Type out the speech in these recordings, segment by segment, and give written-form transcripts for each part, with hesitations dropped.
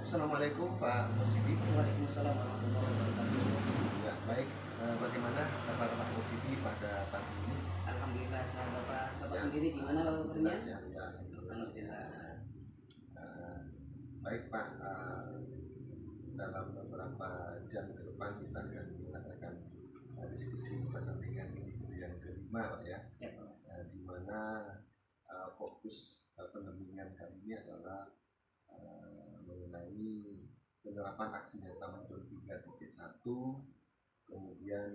Assalamualaikum Pak Mursyidi. Waalaikumsalam warahmatullahi wabarakatuh. Ya, baik. Bagaimana kabar Pak Mursyidi pada pagi ini? Alhamdulillah sehat Bapak. Bapak Sehat. sendiri gimana kabarnya? Sehat, ya. Alhamdulillah. Baik Pak, dalam beberapa jam ke depan kita akan mengadakan diskusi pendampingan individu yang kelima Pak ya. Siap Pak. Di mana fokus pendampingan kali ini adalah mengenai penerapan aksi nyata Mentor 3.1, kemudian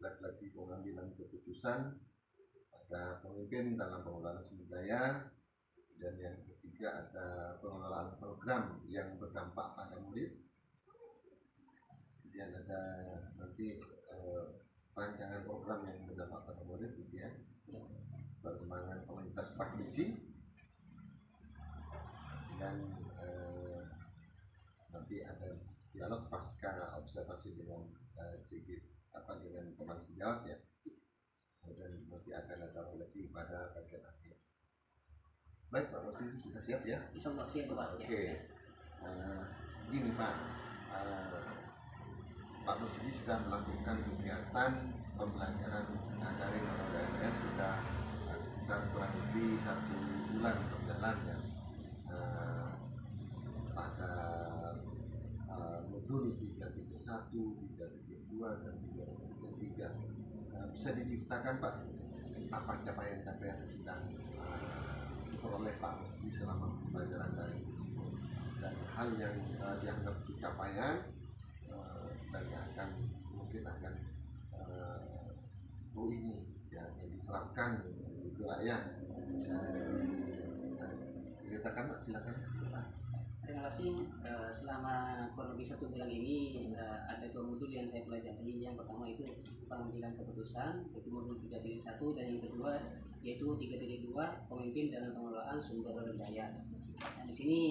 refleksi pengambilan keputusan pada pemimpin dalam pengelolaan sumber daya, dan yang ketiga ada pengelolaan program yang berdampak pada murid, kemudian ada nanti rancangan program yang berdampak pada murid gitu ya, perkembangan komunitas praktisi, dan nanti ada dialog pasca observasi dengan dengan teman sejawat ya, dan nanti akan ada refleksi pada bagian akhir. Baik Pak Mursyidi, sudah siap ya? Insyaallah siap Bapak. Oke. Gini Pak, Pak Mursyidi sudah melakukan kegiatan pembelajaran daring atau DMS sudah sekitar kurang lebih 1 bulan berjalan ya. Pada modul 3.1, 3.2, dan 3.3. Bisa diceritakan Pak apa capaian-capaian yang sudah diperoleh Pak di selama pembelajaran daring tersebut, dan hal yang dianggap capaian dan akan mungkin akan ini yang diterapkan itu lah ya. Ceritakan Pak, silakan. Terima kasih. Selama kurang lebih 1 bulan ini ada 2 modul yang saya pelajari. Yang pertama itu pengambilan keputusan, yaitu modul 3.1, dan yang kedua yaitu 3.2, pemimpin dalam pengelolaan sumber daya. Nah, di sini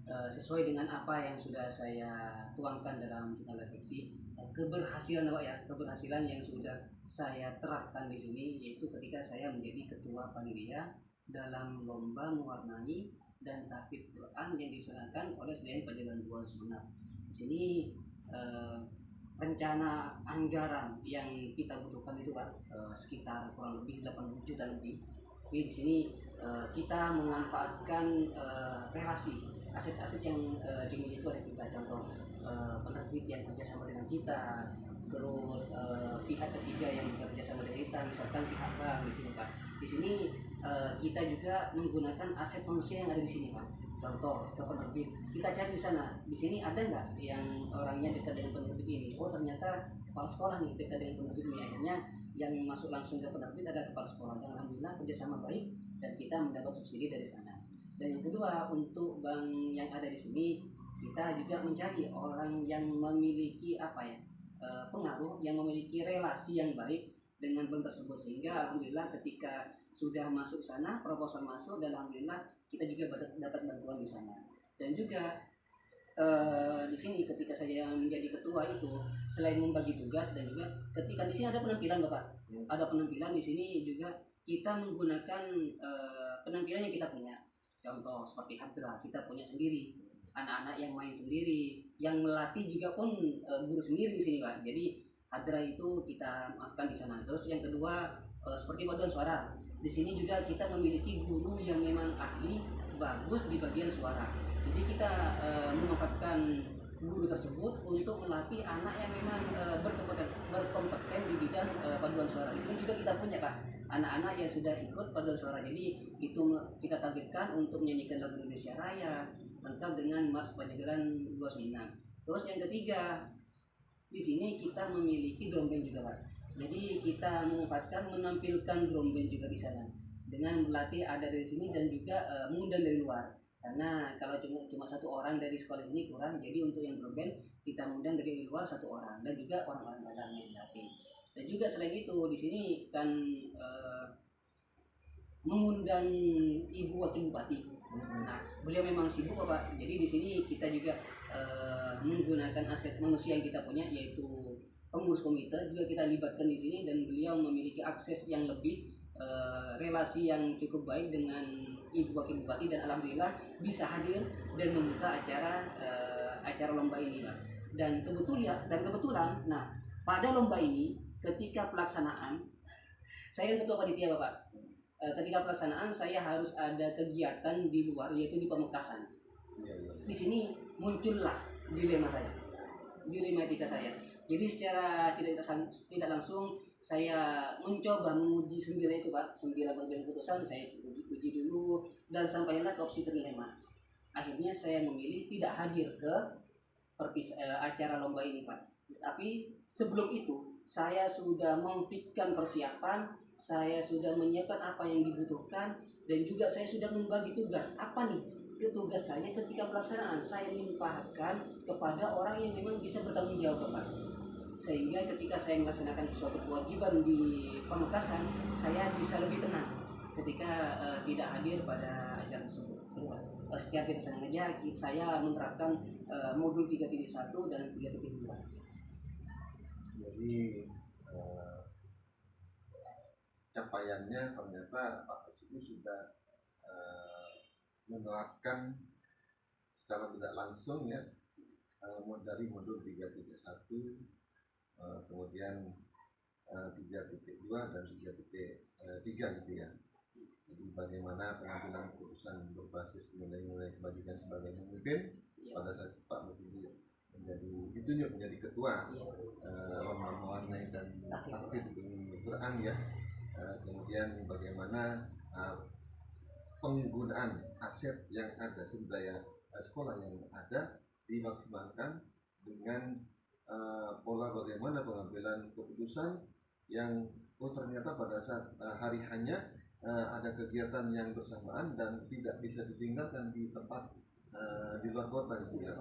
sesuai dengan apa yang sudah saya tuangkan dalam kita refleksi, keberhasilan Pak ya, keberhasilan yang sudah saya terapkan di sini yaitu ketika saya menjadi ketua panitia dalam lomba mewarnai dan tahfidz Quran yang diselenggarakan oleh SDN Pajajaran 2 Sumeneb. Di sini rencana anggaran yang kita butuhkan itu Pak sekitar kurang lebih 80 juta lebih. Jadi di sini kita memanfaatkan relasi aset-aset yang dimiliki oleh kita, contoh penerbit yang kerjasama dengan kita, terus pihak ketiga yang bekerjasama dengan kita, misalkan pihak bank di sini Pak. Di sini kita juga menggunakan aset manusia yang ada di sini Pak. Contoh ke penerbit, kita cari di sana. Di sini ada nggak yang orangnya dekat dengan penerbit ini? Oh ternyata kepala sekolah nih dekat dengan penerbit ini. Akhirnya yang masuk langsung ke penerbit ada kepala sekolah. Dan alhamdulillah kerjasama baik dan kita mendapat subsidi dari sana. Dan yang kedua, untuk bank yang ada di sini kita juga mencari orang yang memiliki pengaruh, yang memiliki relasi yang baik dengan bank tersebut, sehingga alhamdulillah ketika sudah masuk sana, proposal masuk, dan alhamdulillah kita juga dapat bantuan di sana. Dan juga di sini ketika saya menjadi ketua itu, selain membagi tugas dan juga ketika di sini ada penampilan Bapak, ada penampilan di sini juga kita menggunakan penampilan yang kita punya. Contoh seperti hadra kita punya sendiri, anak-anak yang main sendiri, yang melatih juga pun guru sendiri di sini Pak. Jadi hadra itu kita maafkan di sana. Terus yang kedua seperti paduan suara. Di sini juga kita memiliki guru yang memang ahli bagus di bagian suara. Jadi kita memanfaatkan guru tersebut untuk melatih anak yang memang berkompeten di bidang paduan suara. Di sini juga kita punya Pak anak-anak yang sudah ikut paduan suara. Jadi itu kita tampilkan untuk menyanyikan lagu Indonesia Raya lengkap dengan Mars Pajajaran 296. Terus yang ketiga, di sini kita memiliki drum band juga Pak. Jadi kita memanfaatkan menampilkan drum band juga di sana dengan melatih ada dari sini dan juga mengundang dari luar. Karena kalau cuma 1 orang dari sekolah ini kurang, jadi untuk yang drum band kita mengundang dari luar 1 orang dan juga orang-orang dalam yang dilatih. Dan juga selain itu di sini kan mengundang Ibu Wakil Bupati. Nah, beliau memang sibuk Bapak. Jadi di sini kita juga menggunakan aset manusia yang kita punya, yaitu pengurus komite juga kita libatkan di sini, dan beliau memiliki akses yang lebih relasi yang cukup baik dengan Ibu Wakil Bupati, dan alhamdulillah bisa hadir dan membuka acara lomba ini, Pak. Dan kebetulan, nah pada lomba ini ketika pelaksanaan saya ketua panitia, Bapak. Ketika pelaksanaan saya harus ada kegiatan di luar, yaitu di Pamekasan. Di sini muncullah dilema etika saya. Jadi secara tidak langsung saya mencoba menguji 9 itu, Pak. 9 bagian keputusan saya uji dulu dan sampailah ke opsi trilema. Akhirnya saya memilih tidak hadir ke acara lomba ini, Pak. Tapi sebelum itu saya sudah memfikirkan persiapan, saya sudah menyiapkan apa yang dibutuhkan, dan juga saya sudah membagi tugas. Apa nih tugas saya ketika pelaksanaan? Saya limpahkan kepada orang yang memang bisa bertanggung jawab, Pak. Sehingga ketika saya melaksanakan suatu kewajiban di Pamekasan, saya bisa lebih tenang ketika tidak hadir pada acara tersebut. Secara tidak sengaja saya menerapkan modul 3.1 dan 3.2. Jadi capaiannya ternyata Pak Basuki sudah menerapkan secara tidak langsung ya, dari modul 3.1, kemudian 3.2 dan 3.3 gitu ya. Jadi bagaimana pengambilan keputusan berbasis nilai-nilai kebajikan sebagai pemimpin pada saat Pak Basuki ditunjuk menjadi ketua Lomba Mewarnai dan Tahfidz Quran ya. Kemudian bagaimana penggunaan aset yang ada, sumber daya sekolah yang ada dimaksimalkan dengan pola bagaimana pengambilan keputusan yang ternyata pada saat hari hanya ada kegiatan yang bersamaan dan tidak bisa ditinggalkan di tempat di luar kota gitu ya.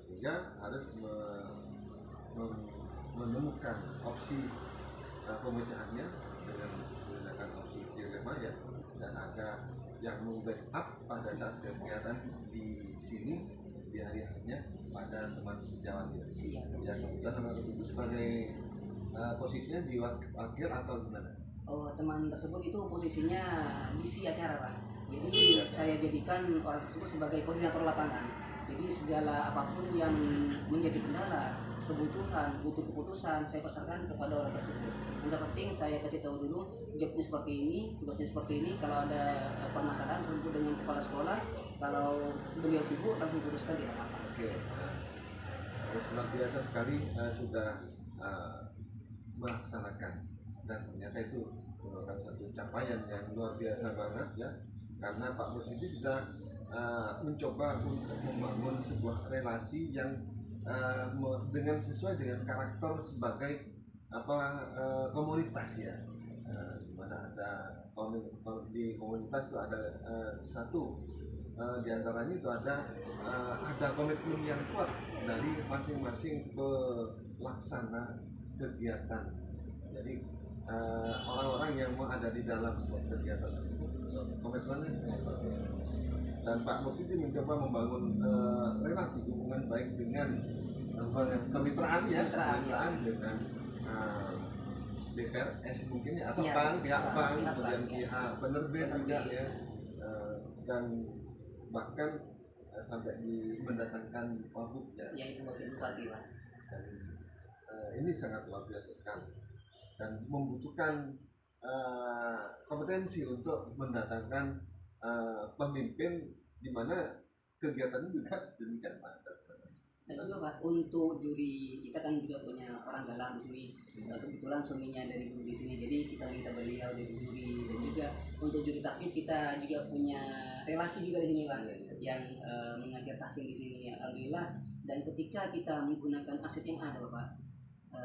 Sehingga harus menemukan opsi pemecahannya dengan menggunakan opsi dilema ya, dan ada yang membackup pada saat kegiatan di sini di hari harinya pada teman sejawat ya. Yang kebetulan teman itu sebagai posisinya di wakil atau gimana? Oh, teman tersebut itu posisinya DC acara, Pak. Jadi saya jadikan orang tersebut sebagai koordinator lapangan. Jadi segala apapun yang menjadi kendala, kebutuhan, butuh keputusan, saya pasarkan kepada orang tersebut. Yang terpenting saya kasih tahu dulu, jobnya seperti ini, tugasnya seperti ini. Kalau ada permasalahan, rembuk dengan kepala sekolah. Kalau beliau sibuk, langsung uruskan di lapangan. Oke, luar biasa sekali sudah melaksanakan, dan ternyata itu merupakan satu capaian yang luar biasa banget ya, karena Pak Basuki sudah mencoba untuk membangun sebuah relasi yang dengan sesuai dengan karakter sebagai komunitas ya, di mana ada di komunitas itu ada satu di antaranya itu ada komitmen yang kuat dari masing-masing pelaksana kegiatan. Jadi orang-orang yang mau ada di dalam kegiatan tersebut komitmennya sangat bagus. Dan Pak Basuki mencoba membangun relasi hubungan baik dengan kemitraan dengan DPRS mungkin ya, pihak bank, kemudian pihak penerbit juga ya, dan bahkan sampai mendatangkan wabuk ya. Yang Wakil Bupati, Pak. Dan ini sangat luar biasa sekali dan membutuhkan kompetensi untuk mendatangkan pemimpin di mana kegiatan juga demikian padat. Dan juga Pak, untuk juri kita kan juga punya orang dalam di sini. Kebetulan suaminya dari guru di sini, jadi kita minta beliau jadi juri. Dan juga untuk juri tahfidz kita juga punya relasi juga di sini, Pak, yang mengajar tahsin di sini. Alhamdulillah. Dan ketika kita menggunakan aset yang ada, Bapak,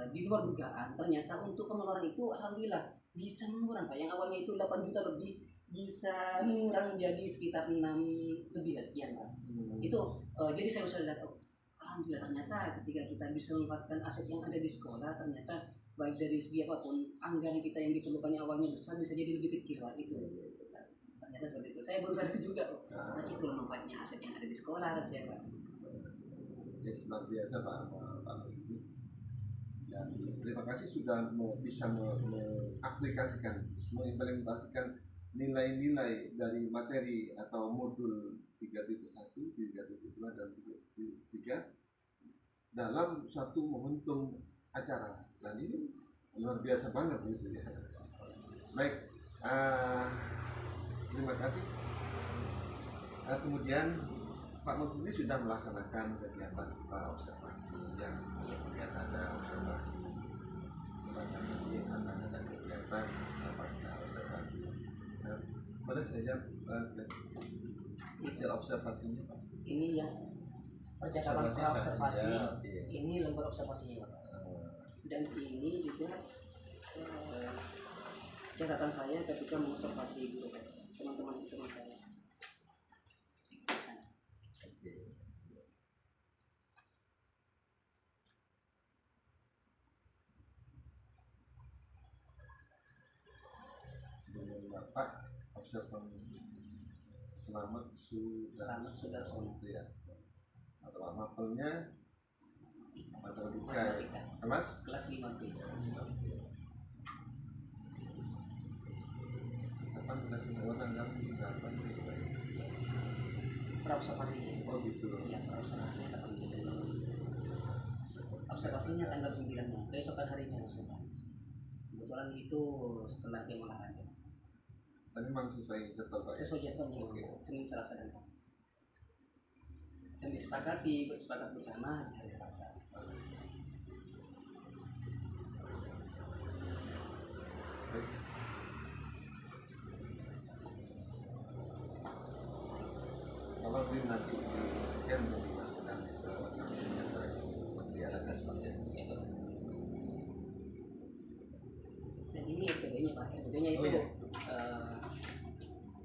di luar dugaan ternyata untuk pengeluaran itu alhamdulillah bisa mengurang, Pak. Yang awalnya itu 8 juta lebih bisa mengurang menjadi sekitar 6 lebih sekian, Pak. Itu jadi saya bisa lihat, alhamdulillah ternyata ketika kita bisa memanfaatkan aset yang ada di sekolah, ternyata baik dari segi apapun anggaran kita yang diperlukan awalnya besar bisa jadi lebih kecil, Pak. Itu ternyata seperti itu. Saya baru sadar juga, nah itu manfaatnya aset yang ada di sekolah, Pak. Ya, luar biasa Pak Basuki. Dan terima kasih sudah bisa mengaplikasikan, mengimplementasikan nilai-nilai dari materi atau modul 3.1, 3.2 dan 3 dalam satu momentum acara. Dan ini luar biasa banget gitu ya. Baik, terima kasih. Kemudian Pak Menteri sudah melaksanakan kegiatan observasi yang kemudian ada observasi nanti akan ada kegiatan pasca observasi. Nah, boleh saya lihat hasil observasinya Pak? Ini yang percakapan observasi, ya, okay. Ini lembar observasinya Pak. Dan ini juga catatan saya ketika mengobservasi gitu teman-teman saya. Dengan Bapak observan Selamat Sudarsono ya. Atau mapelnya matematika kelas 5B. Kapan kelas 5 tanggal berapa? Praobservasinya. Oh gitu. Ya, praobservasinya kapan gitu. Observasinya tanggal 9-nya, besokan harinya langsung. Kebetulan itu setelah jam olahraga. Tapi memang sesuai jadwal Pak? Sesuai jadwal, Senin, Selasa, dan Kamis. Dan disepakati, sepakat bersama di hari Selasa. Baik. Kalau belum nanti sekian dimasukkan ke nanti ada sebagainya. Dan ini RPD-nya Pak, RPD-nya itu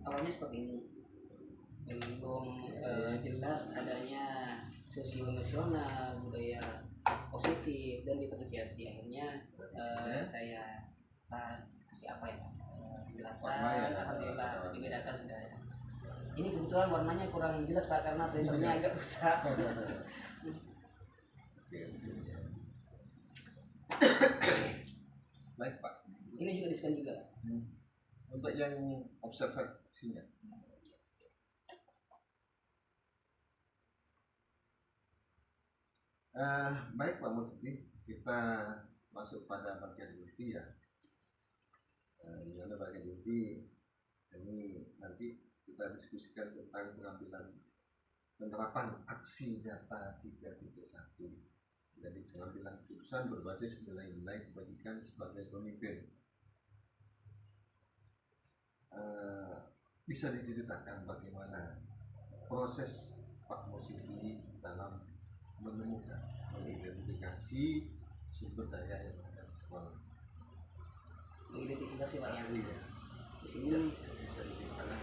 awalnya seperti ini. Belum jelas adanya sosio-emosional, budaya positif dan diferensiasi. Akhirnya saya kasih apa ya, penjelasan. Alhamdulillah dibedakan sudah ya. Ini kebetulan warnanya kurang jelas Pak karena printernya agak besar. Baik Pak. Ini juga di-scan juga. Untuk yang observasinya. Baik Pak Mufti, kita masuk pada bagian inti ya. Di mana bagian inti ini nanti kita diskusikan tentang pengambilan penerapan aksi data 3.1. Jadi pengambilan keputusan berbasis nilai-nilai kebajikan sebagai pemimpin. Bisa diceritakan bagaimana proses Pak Musiti dalam menemukan, mengidentifikasi sumber daya yang ada di sekolah. Mengidentifikasi Pak yang di sini bisa diceritakan.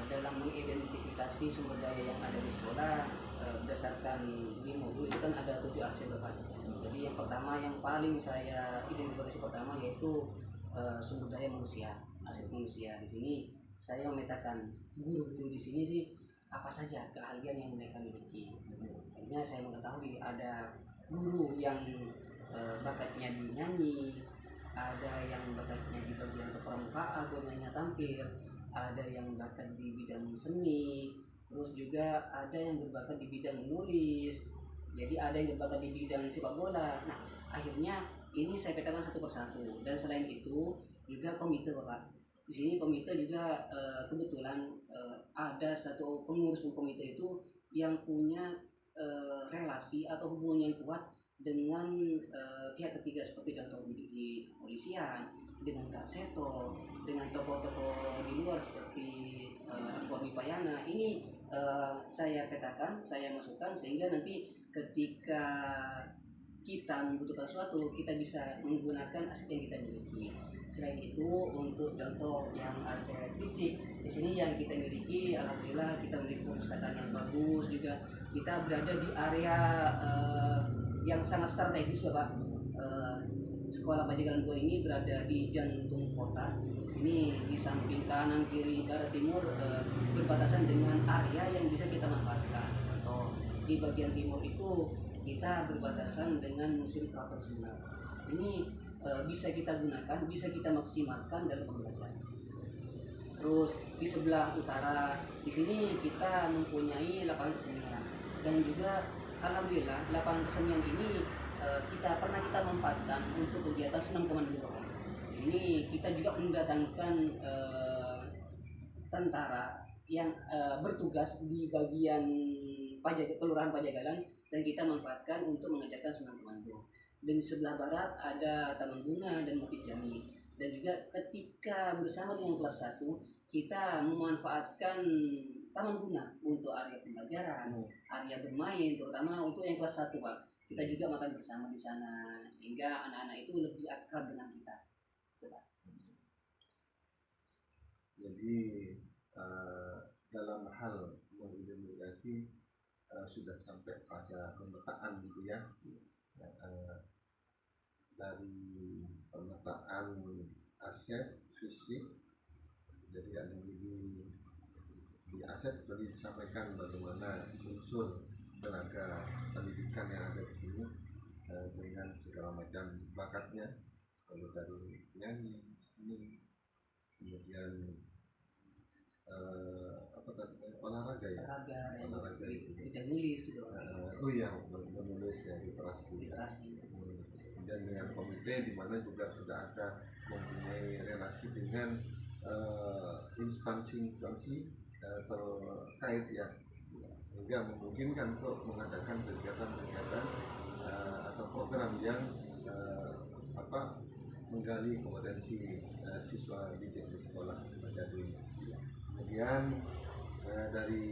Dalam mengidentifikasi sumber daya yang ada di sekolah berdasarkan di modul itu kan ada 7 aspek Bapak. Jadi yang pertama yang paling saya identifikasi pertama yaitu sumber daya manusia, aspek manusia. Di sini saya memetakan guru-guru di sini sih apa saja keahlian yang mereka miliki. Akhirnya saya mengetahui ada guru yang bakatnya di nyanyi, ada yang bakatnya di bagian kepramukaan, gunanya tampil, ada yang bakat di bidang seni, terus juga ada yang berbakat di bidang menulis, jadi ada yang berbakat di bidang sepak bola. Nah, akhirnya ini saya petakan satu persatu. Dan selain itu juga komite Bapak. Di sini komite juga kebetulan ada satu pengurus komite itu yang punya relasi atau hubungan yang kuat dengan pihak ketiga seperti contoh di kepolisian, dengan Kak Seto, dengan tokoh-tokoh di luar seperti Polri Payana. Ini saya petakan, saya masukkan sehingga nanti ketika kita membutuhkan sesuatu kita bisa menggunakan aset yang kita miliki. Selain itu untuk contoh yang aset fisik di sini yang kita miliki, alhamdulillah kita memiliki perpustakaan yang bagus, juga kita berada di area yang sangat strategis Bapak. Sekolah Bajigalan 2 ini berada di jantung kota. Sini di samping kanan, kiri, barat, timur berbatasan dengan area yang bisa kita manfaatkan. Contoh di bagian timur itu kita berbatasan dengan Museum Keraton Sunda. Ini bisa kita gunakan, bisa kita maksimalkan dalam pembelajaran. Terus di sebelah utara di sini kita mempunyai lapangan kesenian, dan juga alhamdulillah lapangan kesenian ini kita manfaatkan untuk kegiatan senam komando. Di sini kita juga mendatangkan tentara yang bertugas di bagian Kelurahan Pajagalan, dan kita manfaatkan untuk mengajarkan senam komando. Dan di sebelah barat ada Taman Bunga dan Masjid Jami. Dan juga ketika bersama dengan kelas 1 kita memanfaatkan Taman Bunga untuk area pembelajaran, area bermain, terutama untuk yang kelas 1 Pak. Kita juga makan bersama di sana sehingga anak-anak itu lebih akrab dengan kita. Pak. Jadi dalam hal mengidentifikasi sudah sampai pada pemetaan gitu ya. Dari pemetaan aset fisik, jadi ada di aset tadi disampaikan bagaimana unsur tenaga pendidikan yang ada di sini dengan segala macam bakatnya, lalu dari nyanyi, seni, kemudian olahraga ya, olahraga itu kita nulis gitu. Oh iya, menulis ya, literasi. Dan dengan komite di mana juga sudah ada mempunyai relasi dengan instansi terkait ya, sehingga memungkinkan untuk mengadakan kegiatan-kegiatan atau program yang menggali kompetensi siswa didik di sekolah. Jadi kemudian dari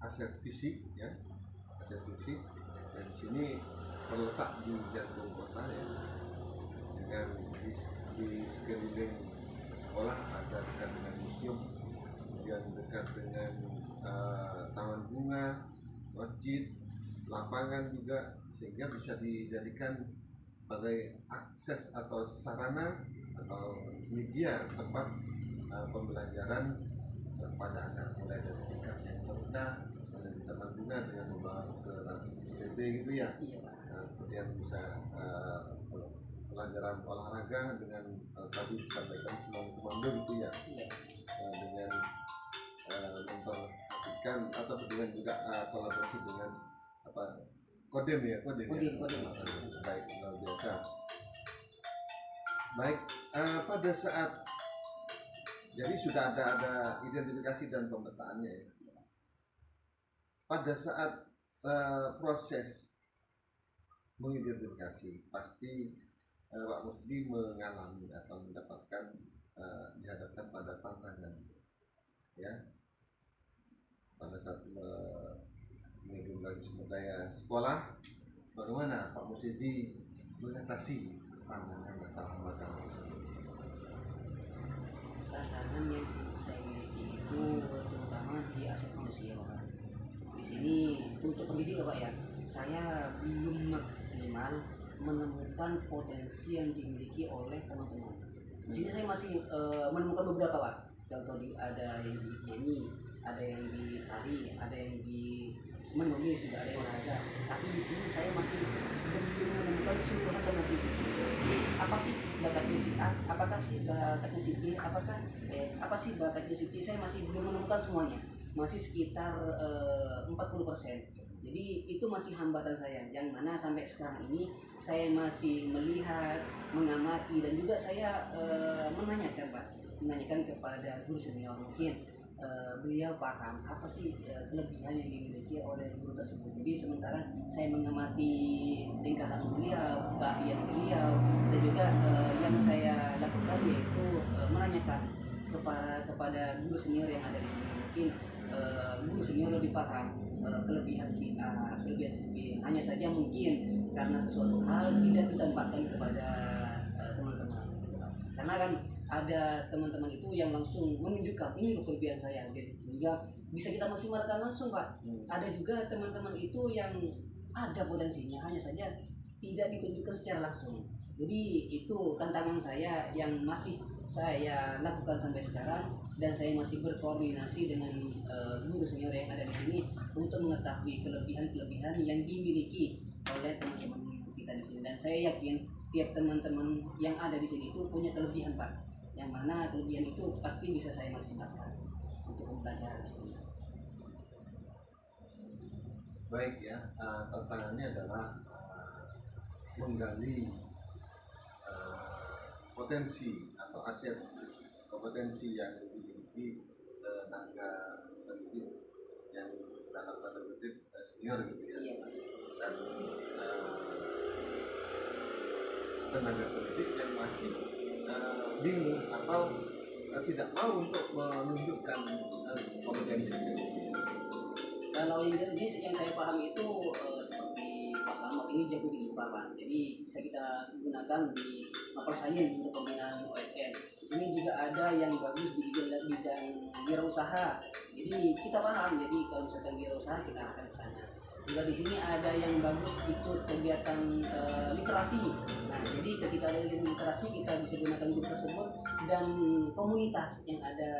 aset fisik ya, aset fisik, dan di sini terletak di jantung kota ya, dengan di sekeliling sekolah ada dekat dengan museum, kemudian dekat dengan taman bunga, masjid, lapangan juga, sehingga bisa dijadikan sebagai akses atau sarana atau media tempat pembelajaran kepada anak, mulai dari tingkat yang terendah, misalnya di taman bunga dengan membawa ke PB gitu ya. Kemudian bisa pelajaran olahraga dengan tadi disampaikan senam komando gitu ya, dengan memperhatikan atau dengan juga kolaborasi dengan kodem ya. Baik, luar biasa. Baik, pada saat jadi sudah ada identifikasi dan pemetaannya ya. Pada saat proses mengidentifikasi, pasti Pak Musdi mengalami atau mendapatkan dihadapkan pada tantangan ya, pada saat mengidentifikasi sumber daya sekolah. Bagaimana Pak Musdi mengatasi tantangan atau hambatan tersebut? Tantangan yang saya miliki itu terutama di aset manusia Pak. Di sini untuk pendidik Pak ya, saya belum maksimal menemukan potensi yang dimiliki oleh teman-teman. Di sini saya masih menemukan beberapa Pak. Contoh ada yang di nyanyi, ada yang di tari, ada yang di menulis, juga ada yang olahraga. Tapi di sini saya masih belum menemukan keseluruhan teman-teman. Apa sih bakatnya si A? Apakah sih bakatnya si B? Apa sih bakatnya si C? Saya masih belum menemukan semuanya. Masih sekitar 40%. Jadi itu masih hambatan saya, yang mana sampai sekarang ini saya masih melihat, mengamati, dan juga saya menanyakan kepada guru senior, mungkin beliau paham apa sih kelebihan yang dimiliki oleh guru tersebut. Jadi sementara saya mengamati tingkah laku beliau, keahlian beliau, dan juga yang saya lakukan yaitu menanyakan kepada guru senior yang ada di sini. Mungkin guru senior lebih paham kelebihan si A, kelebihan si B. Hanya saja mungkin karena sesuatu hal tidak ditampakkan kepada teman-teman. Karena kan ada teman-teman itu yang langsung menunjukkan ini loh kelebihan saya, sehingga bisa kita maksimalkan langsung Pak. Ada juga teman-teman itu yang ada potensinya, hanya saja tidak ditunjukkan secara langsung. Jadi itu tantangan saya yang masih saya lakukan sampai sekarang, dan saya masih berkoordinasi dengan guru senior yang ada di sini untuk mengetahui kelebihan-kelebihan yang dimiliki oleh teman-teman kita di sini. Dan saya yakin tiap teman-teman yang ada di sini itu punya kelebihan, Pak, yang mana kelebihan itu pasti bisa saya maksimalkan untuk pembelajaran di sini. Baik ya, tantangannya adalah menggali potensi atau aset kompetensi yang dimiliki tenaga pendidik yang dalam tanda kutip senior gitu ya. Iya, Pak. Dan tenaga pendidik yang masih bingung atau tidak mau untuk menunjukkan kompetensi. Kalau yang jenis yang saya pahami itu seperti Pak Salmat ini jago di IPA, Pak. Jadi bisa kita gunakan di persaingan untuk pembinaan OSN. Di sini juga ada yang bagus di bidang wirausaha. Jadi kita paham. Jadi kalau misalkan wirausaha kita arahkan ke sana. Juga di sini ada yang bagus ikut kegiatan literasi. Nah, jadi ketika ada literasi kita bisa gunakan guru tersebut dan komunitas yang ada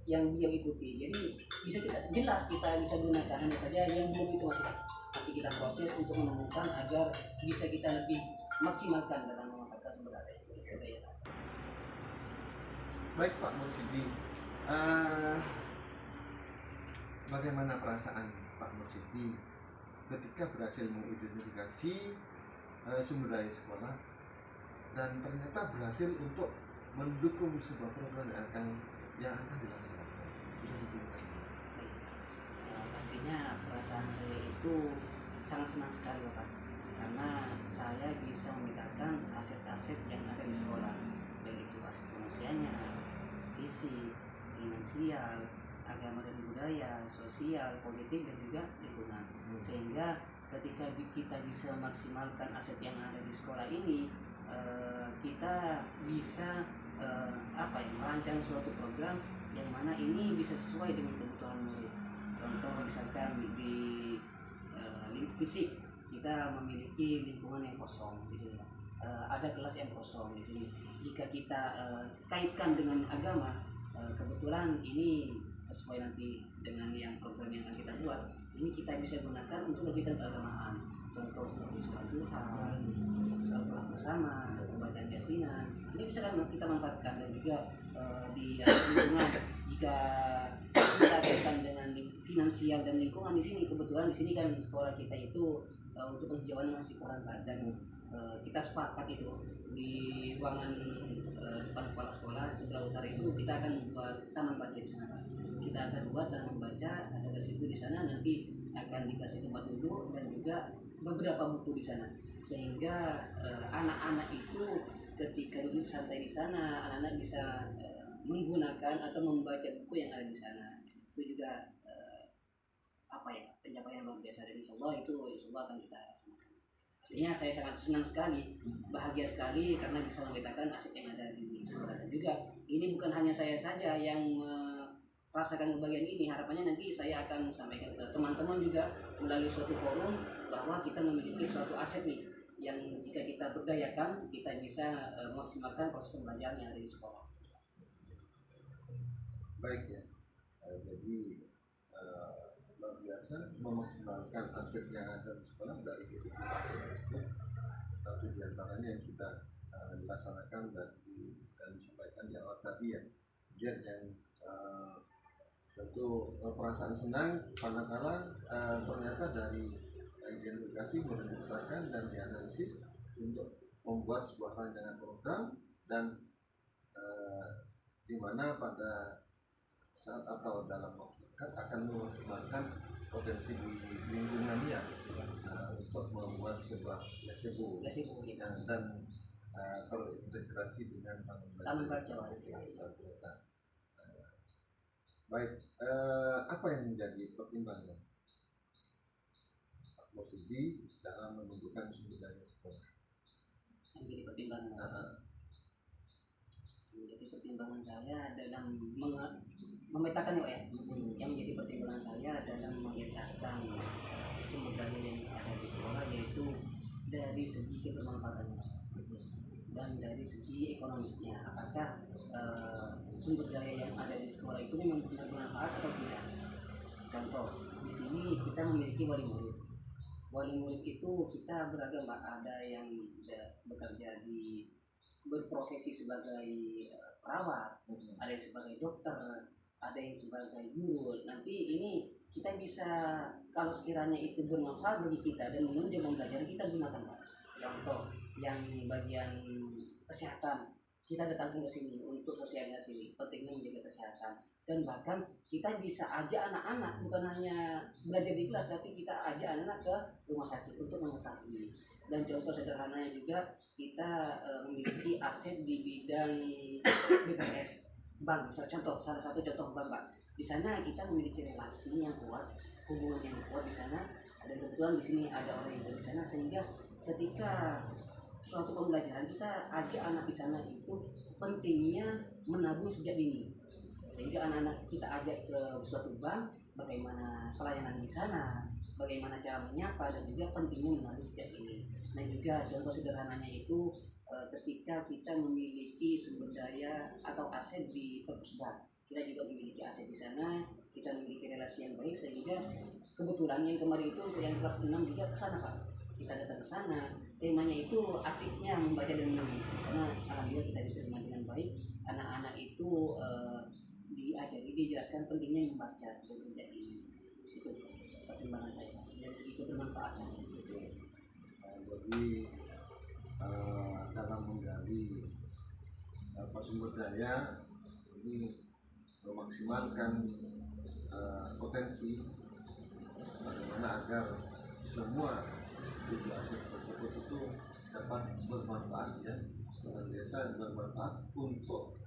yang dia ikuti. Jadi bisa kita jelas kita bisa gunakan, hanya saja yang belum itu masih kita proses untuk menemukan agar bisa kita lebih maksimalkan dalam memanfaatkan sumber daya. Baik Pak Mursidi, bagaimana perasaan Pak Mursidi ketika berhasil mengidentifikasi sumber daya sekolah dan ternyata berhasil untuk mendukung sebuah program yang akan dilaksanakan? Pastinya perasaan saya itu sangat senang sekali, Bapak, karena saya bisa membedakan aset-aset yang ada di sekolah, baik itu aset manusianya, fisik, finansial, agama dan budaya, sosial, politik, dan juga lingkungan. Sehingga ketika kita bisa maksimalkan aset yang ada di sekolah ini, kita bisa merancang suatu program yang mana ini bisa sesuai dengan kebutuhan murid. Contoh misalkan di fisik kita memiliki lingkungan yang kosong di sini, ada kelas yang kosong di sini. Jika kita kaitkan dengan agama, kebetulan ini sesuai nanti dengan yang program yang akan kita buat. Ini kita bisa gunakan untuk kegiatan keagamaan. Contoh seperti sholat duha, sholat duha bersama, pembacaan yasinan. Ini bisa kan kita manfaatkan. Dan juga di lingkungan, jika kita kaitkan dengan finansial dan lingkungan di sini, kebetulan di sini kan sekolah kita itu untuk penghijauan masih kurang, dan kita sepakat itu di ruangan depan kepala sekolah sebelah utara itu kita akan buat taman baca di sana. Kita akan buat taman baca, ada residu di sana, nanti akan dikasih tempat duduk dan juga beberapa buku di sana, sehingga anak-anak itu ketika duduk santai di sana, anak-anak bisa menggunakan atau membaca buku yang ada di sana. Itu juga pencapaian luar biasa dari insyaallah itu akan kita laksanakan. Pastinya saya sangat senang sekali, bahagia sekali karena bisa membedakan aset yang ada di sekolah. Dan juga ini bukan hanya saya saja yang merasakan kebahagiaan ini. Harapannya nanti saya akan sampaikan ke teman-teman juga melalui suatu forum bahwa kita memiliki suatu aset nih yang jika kita berdayakan kita bisa memaksimalkan proses pembelajaran yang ada di sekolah. Baik ya, jadi luar biasa memaksimalkan aset yang ada di sekolah dari identifikasi tersebut. Satu di antaranya yang sudah dilaksanakan dan disampaikan di awal tadi ya. Kemudian yang tentu perasaan senang manakala ternyata dari identifikasi menentukan dan dianalisis untuk membuat sebuah rancangan program dan di mana pada saat atau dalam waktu dekat akan memaksimalkan potensi di lingkungannya untuk membuat sebuah gazebo dan terintegrasi dengan taman baca. Luar biasa. Baik, apa yang menjadi pertimbangan Pak Mursidi dalam menentukan sumber daya sekolah? Yang jadi pertimbangan. Menjadi pertimbangan saya dalam memetakan ya, yang menjadi pertimbangan saya dalam memetakan sumber daya yang ada di sekolah, yaitu dari segi kebermanfaatannya dan dari segi ekonomisnya. Apakah sumber daya yang ada di sekolah itu memang benar bermanfaat atau tidak. Contoh, di sini kita memiliki wali murid. Wali murid itu kita beragam, Pak. Ada yang bekerja di berprofesi sebagai perawat, ada yang sebagai dokter, ada yang sebagai guru. Nanti ini kita bisa, kalau sekiranya itu bermanfaat bagi kita dan menunjang pembelajaran, kita gunakan, Pak. Contoh, yang bagian kesehatan, kita datangkan ke sini untuk sosialisasi pentingnya menjaga kesehatan, dan bahkan kita bisa ajak anak-anak, bukan hanya belajar di kelas, tapi kita ajak anak-anak ke rumah sakit untuk mengetahui. Dan contoh sederhananya juga, kita memiliki aset di bidang BPS bank. Contoh, salah satu contoh bank, Pak. Di sana kita memiliki relasi yang kuat, hubungan yang kuat di sana, dan kebetulan di sini ada orang yang di sana, sehingga ketika suatu pembelajaran kita ajak anak di sana itu pentingnya menabung sejak dini, sehingga anak-anak kita ajak ke suatu bank, bagaimana pelayanan di sana, bagaimana cara menyapa, dan juga pentingnya menabung sejak dini. Nah juga contoh sederhananya itu ketika kita memiliki sumber daya atau aset di perpustakaan, kita juga memiliki aset di sana, kita memiliki relasi yang baik, sehingga kebetulan yang kemarin itu untuk yang kelas 6 juga ke sana, Pak. Kita datang ke sana, temanya itu asiknya membaca dan menulis. Di sana alhamdulillah kita diterima dengan baik. Anak-anak itu dijelaskan pentingnya membaca dari sejak ini. Itu pertimbangan saya, Pak, dari segi kebermanfaatan. Jadi dalam menggali sumber daya ini memaksimalkan potensi bagaimana agar semua aset tersebut itu dapat bermanfaat, ya, senantiasa bermanfaat untuk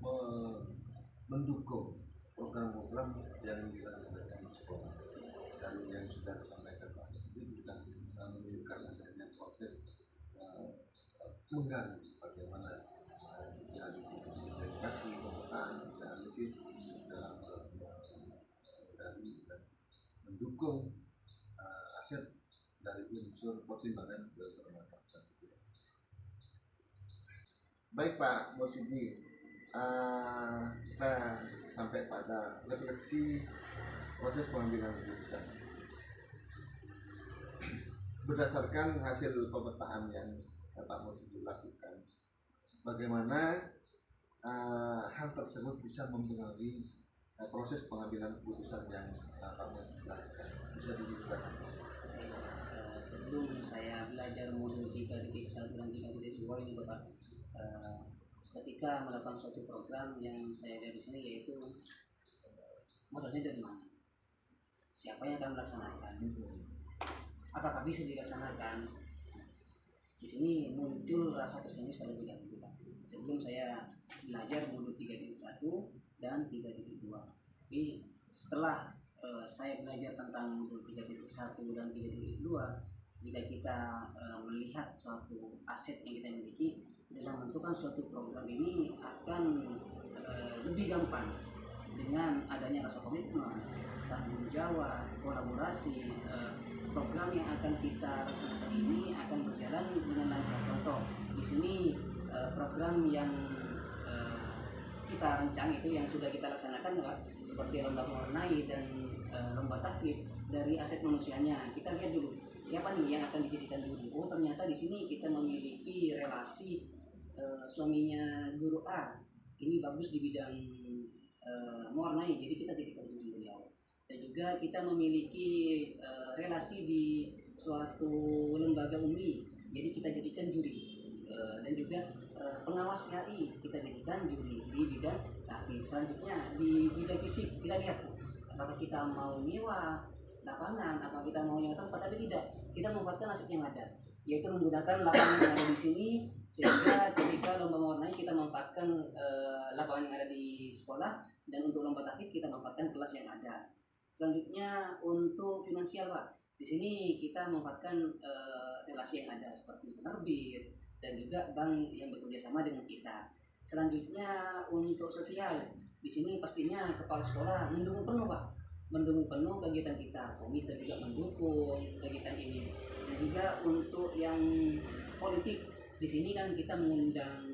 mendukung program-program yang dilaksanakan di sekolah. Dan yang sudah disampaikan Pak itu sudah menunjukkan adanya proses menggali bagaimana dari dedikasi, pemetaan, dan analisis dalam menggali dan mendukung aset dari unsur pertimbangan bermanfaat. Baik Pak Mursidi, kita sampai pada refleksi proses pengambilan keputusan. Berdasarkan hasil pemetaan yang Pak Mursidi lakukan, bagaimana hal tersebut bisa mempengaruhi proses pengambilan keputusan yang Pak Mursidi lakukan? Bisa dijelaskan? Sebelum saya belajar modul 3.1 dan 3.2 ini, Bapak, ketika melakukan suatu program yang saya lihat di sini, yaitu modalnya dari mana, siapa yang akan melaksanakan, apakah bisa dilaksanakan. Di sini muncul rasa pesimis terlebih dahulu, Pak, sebelum saya belajar modul 3.1 dan 3.2. Tapi setelah saya belajar tentang modul 3.1 dan 3.2, jika kita melihat suatu aset yang kita miliki, dalam menentukan suatu program ini akan lebih gampang dengan adanya rasa komitmen, tanggung jawab, kolaborasi. Program yang akan kita laksanakan ini akan berjalan dengan lancar. Contoh, di sini program yang kita rancang itu yang sudah kita laksanakan, Pak, seperti lomba mewarnai dan lomba tahfidz. Dari aset manusianya kita lihat dulu siapa nih yang akan dijadikan juri. Oh, ternyata di sini kita memiliki relasi suaminya guru A, ini bagus di bidang mewarnai, jadi kita jadikan juri beliau. Dan juga kita memiliki relasi di suatu lembaga umum, jadi kita jadikan juri. Dan juga pengawas PHI kita jadikan juri di bidang tahfidz. Selanjutnya di bidang fisik kita lihat apakah kita mau nyewa lapangan, apakah kita mau nyewa tempat. Tapi tidak, kita memanfaatkan aset yang ada, yaitu menggunakan lapangan yang ada di sini, sehingga ketika lomba mewarnai kita memanfaatkan lapangan yang ada di sekolah, dan untuk lomba tahfidz kita memanfaatkan kelas yang ada. Selanjutnya untuk finansial, Pak, di sini kita memanfaatkan relasi yang ada seperti penerbit dan juga bank yang bekerja sama dengan kita. Selanjutnya untuk sosial, di sini pastinya kepala sekolah mendukung penuh, Pak, mendukung penuh kegiatan kita. Komite juga mendukung kegiatan ini. Dan juga untuk yang politik, di sini kan kita mengundang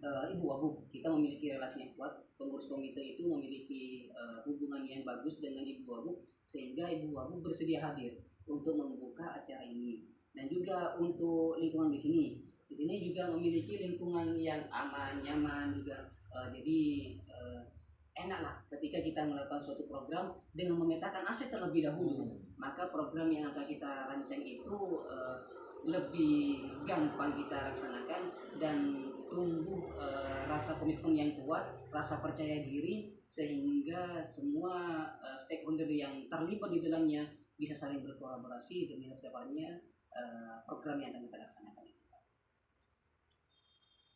Ibu Wabu, kita memiliki relasi yang kuat. Pengurus komite itu memiliki hubungan yang bagus dengan Ibu Wabu, sehingga Ibu Wabu bersedia hadir untuk membuka acara ini. Dan juga untuk lingkungan di sini. Di sini juga memiliki lingkungan yang aman, nyaman juga. Jadi enak lah ketika kita melakukan suatu program dengan memetakan aset terlebih dahulu. Maka program yang akan kita rancang itu lebih gampang kita laksanakan dan tumbuh rasa komitmen yang kuat, rasa percaya diri, sehingga semua stakeholder yang terlibat di dalamnya bisa saling berkolaborasi demi tercapainya program yang akan kita laksanakan.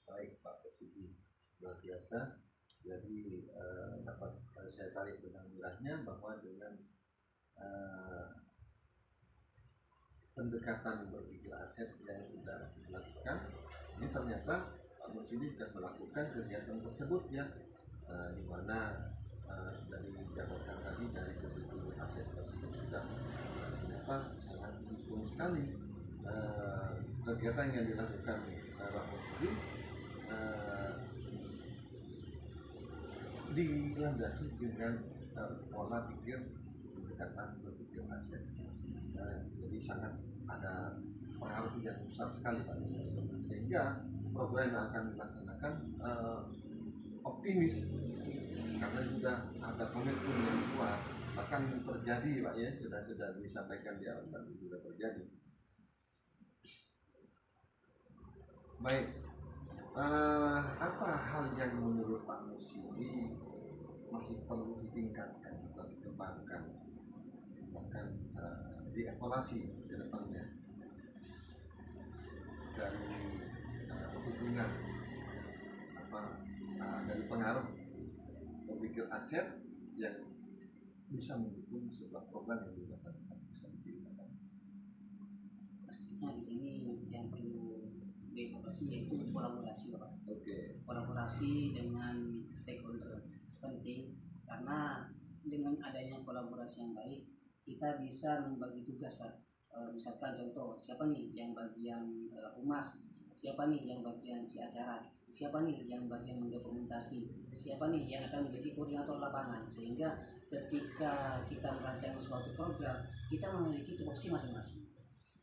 Baik Pak Presidi, luar biasa. Jadi dapat saya tarik benang merahnya bahwa dengan pendekatan berpikir aset yang sudah dilakukan, ini ternyata Pak Mursidi sudah melakukan kegiatan tersebut ya, di mana sudah dijabarkan tadi dari ketujuh aset tersebut sudah ternyata sangat mendukung sekali kegiatan yang dilakukan Pak Mursidi, dilandasi dengan pola pikir pendekatan berpikir aset. Jadi sangat ada pengaruh yang besar sekali Pak, sehingga program yang akan dilaksanakan optimis karena sudah ada komitmen yang kuat, bahkan terjadi Pak ya, sudah disampaikan di awal tadi, sudah terjadi. Baik, apa hal yang menurut Pak Mursidi masih perlu ditingkatkan atau dikembangkan, bahkan dievaluasi ke depannya dari hubungan dari pengaruh berpikir aset yang bisa mendukung sebuah program yang dilaksanakan, bisa diceritakan? Pastinya di sini yang perlu dievaluasi yaitu kolaborasi, Pak. Kolaborasi dengan stakeholder penting, karena dengan adanya kolaborasi yang baik kita bisa membagi tugas, Pak. Misalkan contoh, siapa nih yang bagian humas, siapa nih yang bagian si acara, siapa nih yang bagian mendokumentasi, siapa nih yang akan menjadi koordinator lapangan, sehingga ketika kita merancang suatu program kita memiliki tupoksi masing-masing.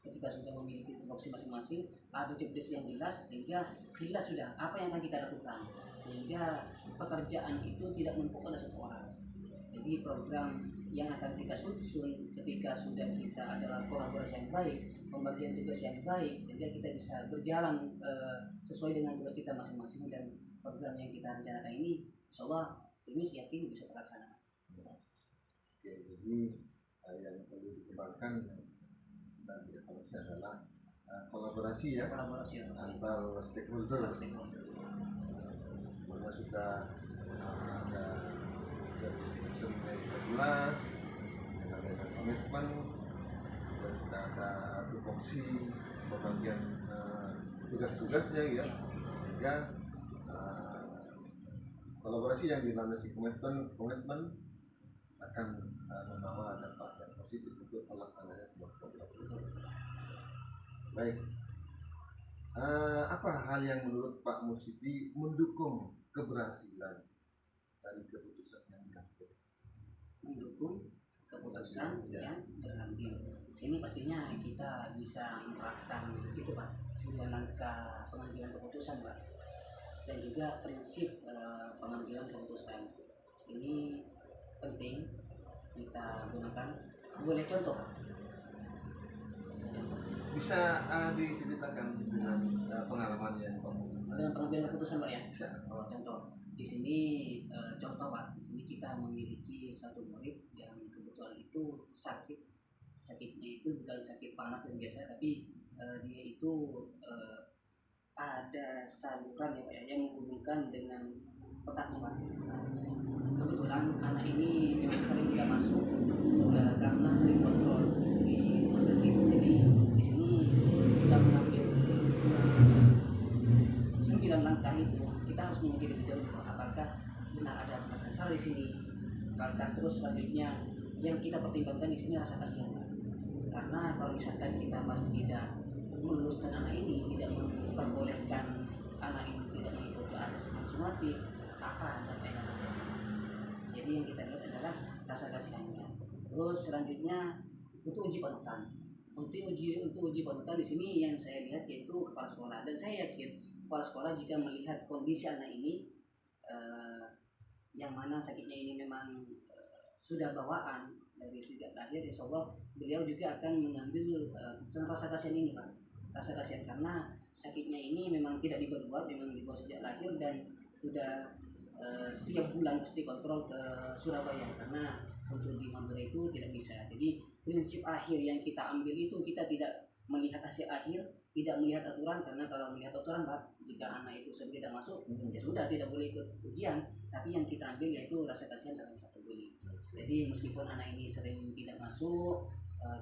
Ketika sudah memiliki tupoksi masing-masing, ada job desk yang jelas, sehingga jelas sudah apa yang akan kita lakukan, sehingga pekerjaan itu tidak menumpuk pada satu orang. Jadi program yang akan kita susun ketika sudah kita adalah kolaborasi yang baik, pembagian tugas yang baik, sehingga kita bisa berjalan sesuai dengan tugas kita masing-masing, dan program yang kita rencanakan ini insya Allah ini yakin bisa terlaksana. Oke, jadi yang perlu dikembangkan dan dievaluasi adalah kolaborasi ya, antar stakeholder. Mana sudah ada description yang jelas, ada komitmen, dan sudah ada tupoksi pembagian tugas-tugasnya ya, sehingga kolaborasi yang dilandasi komitmen akan membawa dampak yang positif untuk terlaksananya sebuah program. Baik, apa hal yang menurut Pak Mursidi mendukung keberhasilan dari keputusan yang diambil? Mendukung keputusan yang diambil. Sini pastinya kita bisa menerapkan itu, Pak, 9 langkah pengambilan keputusan, Pak, dan juga prinsip pengambilan keputusan. Ini penting kita gunakan. Boleh contoh, Pak? Bisa diceritakan dengan pengalaman yang dengan pengambilan keputusan, Pak ya? Oh, contoh di sini contoh, Pak, di sini kita memiliki satu murid yang kebetulan itu sakitnya itu bukan sakit panas dan biasa, tapi dia itu ada saluran ya, Pak ya, yang menghubungkan dengan otaknya, Pak. Kebetulan anak ini memang sering tidak masuk karena sering kontrol di rumah sakit. Jadi di sini kita mengambil 9 langkah itu, kita harus menguji lebih jauh apakah benar ada dasar di sini. Terus selanjutnya yang kita pertimbangkan di sini rasa kasihan, Pak. Karena kalau misalkan kita tidak meluluskan anak ini, tidak memperbolehkan anak ini tidak mengikuti asas sumatif, apa dampak yang akan terjadi. Jadi yang kita lihat adalah rasa kasihannya. Terus selanjutnya untuk uji panutan. Untuk uji panutan di sini yang saya lihat yaitu kepala sekolah, dan saya yakin kepala sekolah jika melihat kondisi anak ini yang mana sakitnya ini memang sudah bawaan dari sejak lahir, insya Allah beliau juga akan mengambil rasa kasihan ini Pak, rasa kasihan karena sakitnya ini memang tidak dibuat, memang dibawa sejak lahir dan sudah 3 bulan mesti kontrol ke Surabaya karena untuk di Madura itu tidak bisa. Jadi prinsip akhir yang kita ambil itu kita tidak melihat hasil akhir, tidak melihat aturan, karena kalau melihat aturan Pak, jika anak itu sudah tidak masuk ya sudah tidak boleh ikut ujian, tapi yang kita ambil yaitu rasa kasihan dan rasa peduli. Jadi meskipun anak ini sering tidak masuk,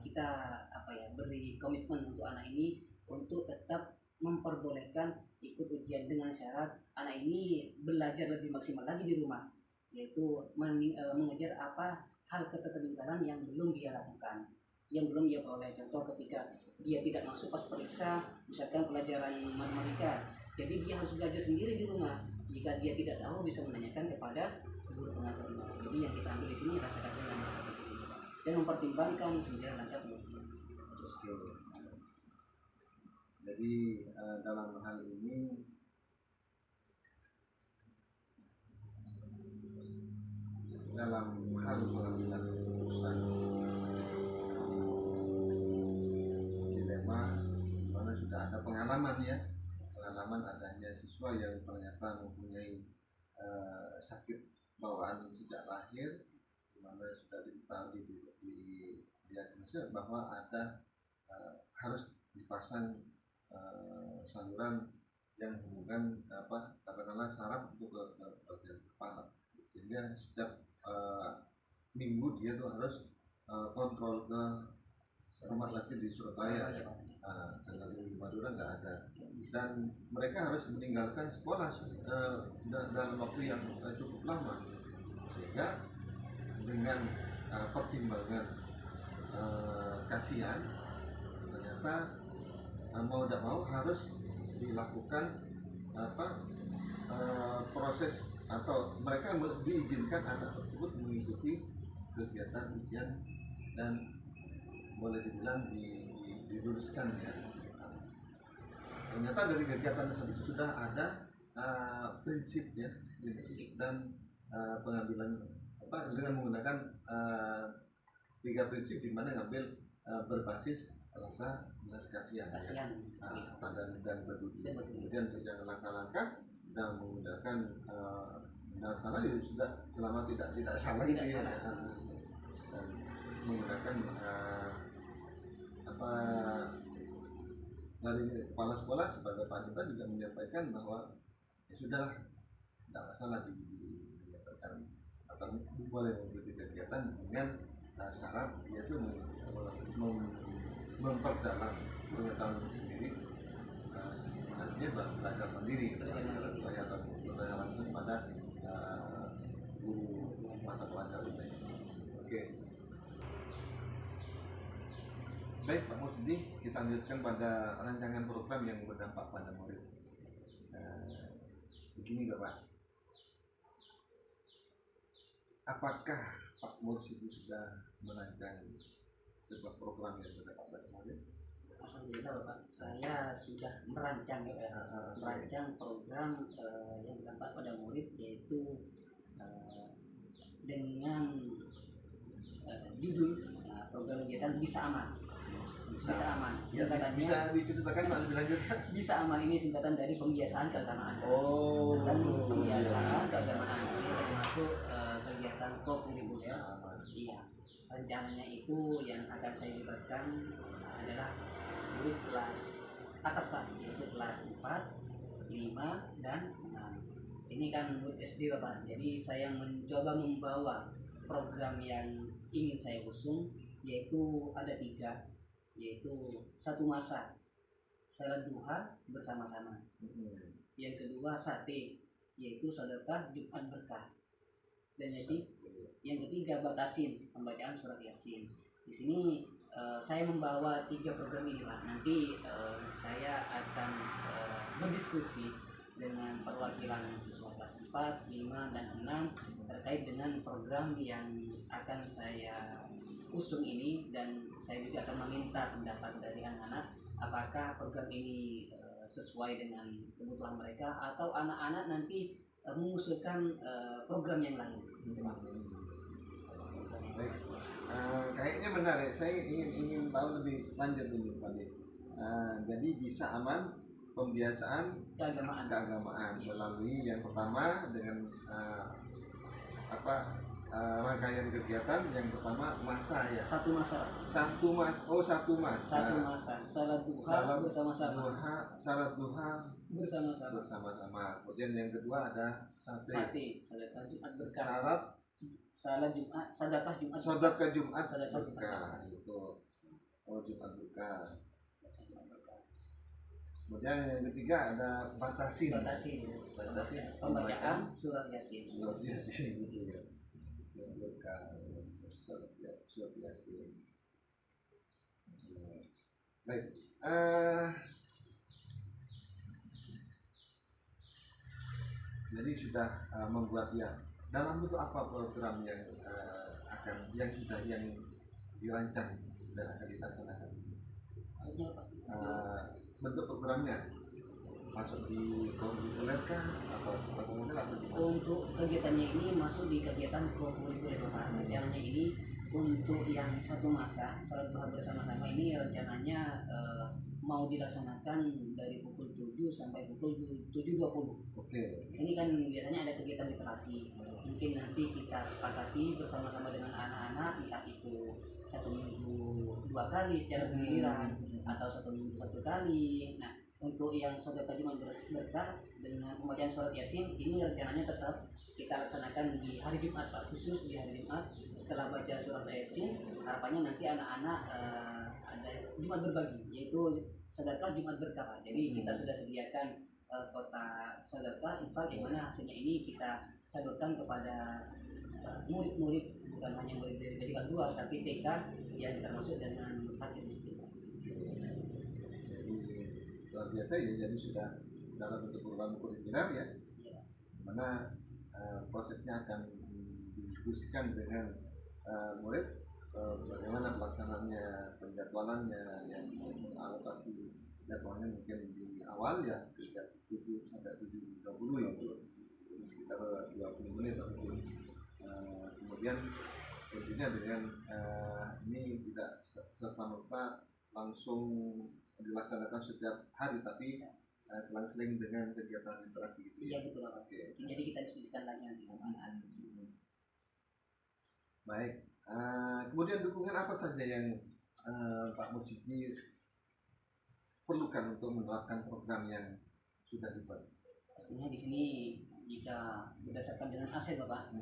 kita beri komitmen untuk anak ini untuk tetap memperbolehkan ikut ujian dengan syarat anak ini belajar lebih maksimal lagi di rumah, yaitu mengejar apa hal ketertinggalan yang belum dia lakukan, yang belum dia peroleh. Contoh ketika dia tidak masuk pas periksa misalkan pelajaran matematika, jadi dia harus belajar sendiri di rumah. Jika dia tidak tahu bisa menanyakan kepada guru pengajarnya. Jadi yang kita ambil di sini rasa kasihan dan rasa peduli dan mempertimbangkan 9 langkah pengujian. Jadi dalam hal ini dalam hal pengambilan keputusan dilema mana sudah ada pengalaman adanya siswa yang ternyata mempunyai sakit bawaan sejak lahir, di mana sudah diketahui di diagnosis bahwa ada harus dipasang saluran yang hubungan katakanlah saraf untuk ke bagian kepala, sehingga setiap minggu dia tuh harus kontrol ke rumah sakit di Surabaya, karena di Madura nggak ada, dan mereka harus meninggalkan sekolah dalam waktu yang cukup lama, sehingga dengan pertimbangan kasihan ternyata mau tidak mau harus dilakukan proses atau mereka diizinkan anak tersebut mengikuti kegiatan ujian dan boleh dibilang diluluskan ya. Ternyata dari kegiatan tersebut sudah ada prinsip dan pengambilan dengan menggunakan 3 prinsip, di mana ngambil berbasis rasa belas kasihan dan peduli. Kemudian dengan langkah-langkah dan menggunakan salah ya sudah selama tidak salah gitu ya, dan menggunakan dari kepala sekolah sebagai panutan juga menyampaikan bahwa ya sudahlah tidak masalah dinyatakan atau boleh mengikuti kegiatan dengan syarat yaitu memperdalam pengetahuan sendiri, artinya belajar mandiri, bertanya langsung pada guru mata pelajaran. Oke. Baik Pak Mursyidi, kita lanjutkan pada rancangan program yang berdampak pada murid. Begini Bapak, apakah Pak Mursyidi sudah merancang sebuah program yang berdampak pada murid? Alhamdulillah Bapak, saya sudah merancang program yang berdampak pada murid, yaitu dengan judul program kegiatan Bisa Aman. Bisa Aman. Singkatannya bisa diceritakan Pak lebih lanjut? Bisa Aman ini singkatan dari pembiasaan keagamaan. Dan pembiasaan keagamaan ini termasuk kegiatan KOP ya. Iya. Rencananya itu yang akan saya libatkan adalah murid kelas atas Pak, yaitu kelas 4, 5, dan 6. Ini kan murid SD Bapak, jadi saya mencoba membawa program yang ingin saya usung, yaitu ada 3, yaitu satu masa salat duha bersama-sama, yang kedua sate, yaitu sedekah Jumat berkah, dan jadi yang ketiga batasin pembacaan surat Yasin. Di sini saya membawa 3 program ini Pak. Nanti saya akan berdiskusi dengan perwakilan siswa kelas 4, 5, dan 6 terkait dengan program yang akan saya usung ini, dan saya juga akan meminta pendapat dari anak-anak apakah program ini sesuai dengan kebutuhan mereka atau anak-anak nanti mengusulkan program yang lain. Baik. Kayaknya menarik. Saya ingin tahu lebih lanjut ini tadi. Jadi bisa aman pembiasaan keagamaan melalui yang pertama dengan rangkaian kegiatan. Yang pertama masa ya. Satu masa. Salat duha bersama-sama. Salat duha bersama-sama. Kemudian yang kedua ada sate. Sedekah Jumat berkah. Sedekah Jumat berkah itu. Jumat berkah. Kemudian yang ketiga ada batasin pembacaan surat Yasin gitu ya. Berkah surat Yasin. Baik. Jadi sudah membuat dalam bentuk apa program yang yang dirancang dan akan dilaksanakan? Bentuk programnya masuk di kurikuler kah atau seperti atau gimana? Untuk kegiatannya ini masuk di kegiatan kurikuler Pak. Rencananya ini untuk yang satu masa salat duha bersama-sama ini rencananya mau dilaksanakan dari pukul 7 sampai pukul 7.20. Oke. Sini kan biasanya ada kegiatan literasi. Mungkin nanti kita sepakati bersama-sama dengan anak-anak, entah itu 1 minggu 2 kali secara giliran atau 1 minggu 1 kali. Nah, untuk yang sedekah Jumat berkah dengan pembacaan surat Yasin ini rencananya tetap kita laksanakan di hari Jumat Pak, khusus di hari Jumat setelah baca surat Yasin. Harapannya nanti anak-anak ada Jumat berbagi, yaitu sedekah Jumat berkah Pak. Jadi kita sudah sediakan kotak sedekah infak yang mana hasilnya ini kita salurkan kepada murid-murid, bukan hanya murid dari pendidikan 2 tapi TK yang termasuk dengan fakir miskin. Luar biasa ya, jadi sudah dalam bentuk program kurikuler ya, mana prosesnya akan didiskusikan dengan murid, bagaimana pelaksanaannya, penjadwalannya, yang alokasi jadwalnya mungkin di awal ya 7 sampai 7.20 ya, itu sekitar 20 menit begitu. Kemudian tentunya dengan ini tidak serta-merta langsung dilaksanakan setiap hari, tapi selang-seling dengan kegiatan interaksi gitu. Iya betul Pak. Oke. Jadi kita diskusikan lagi nanti sama anak. Baik. Kemudian dukungan apa saja yang Pak Mujidi perlukan untuk menerapkan program yang sudah dibuat? Pastinya di sini jika berdasarkan dengan aset Bapak,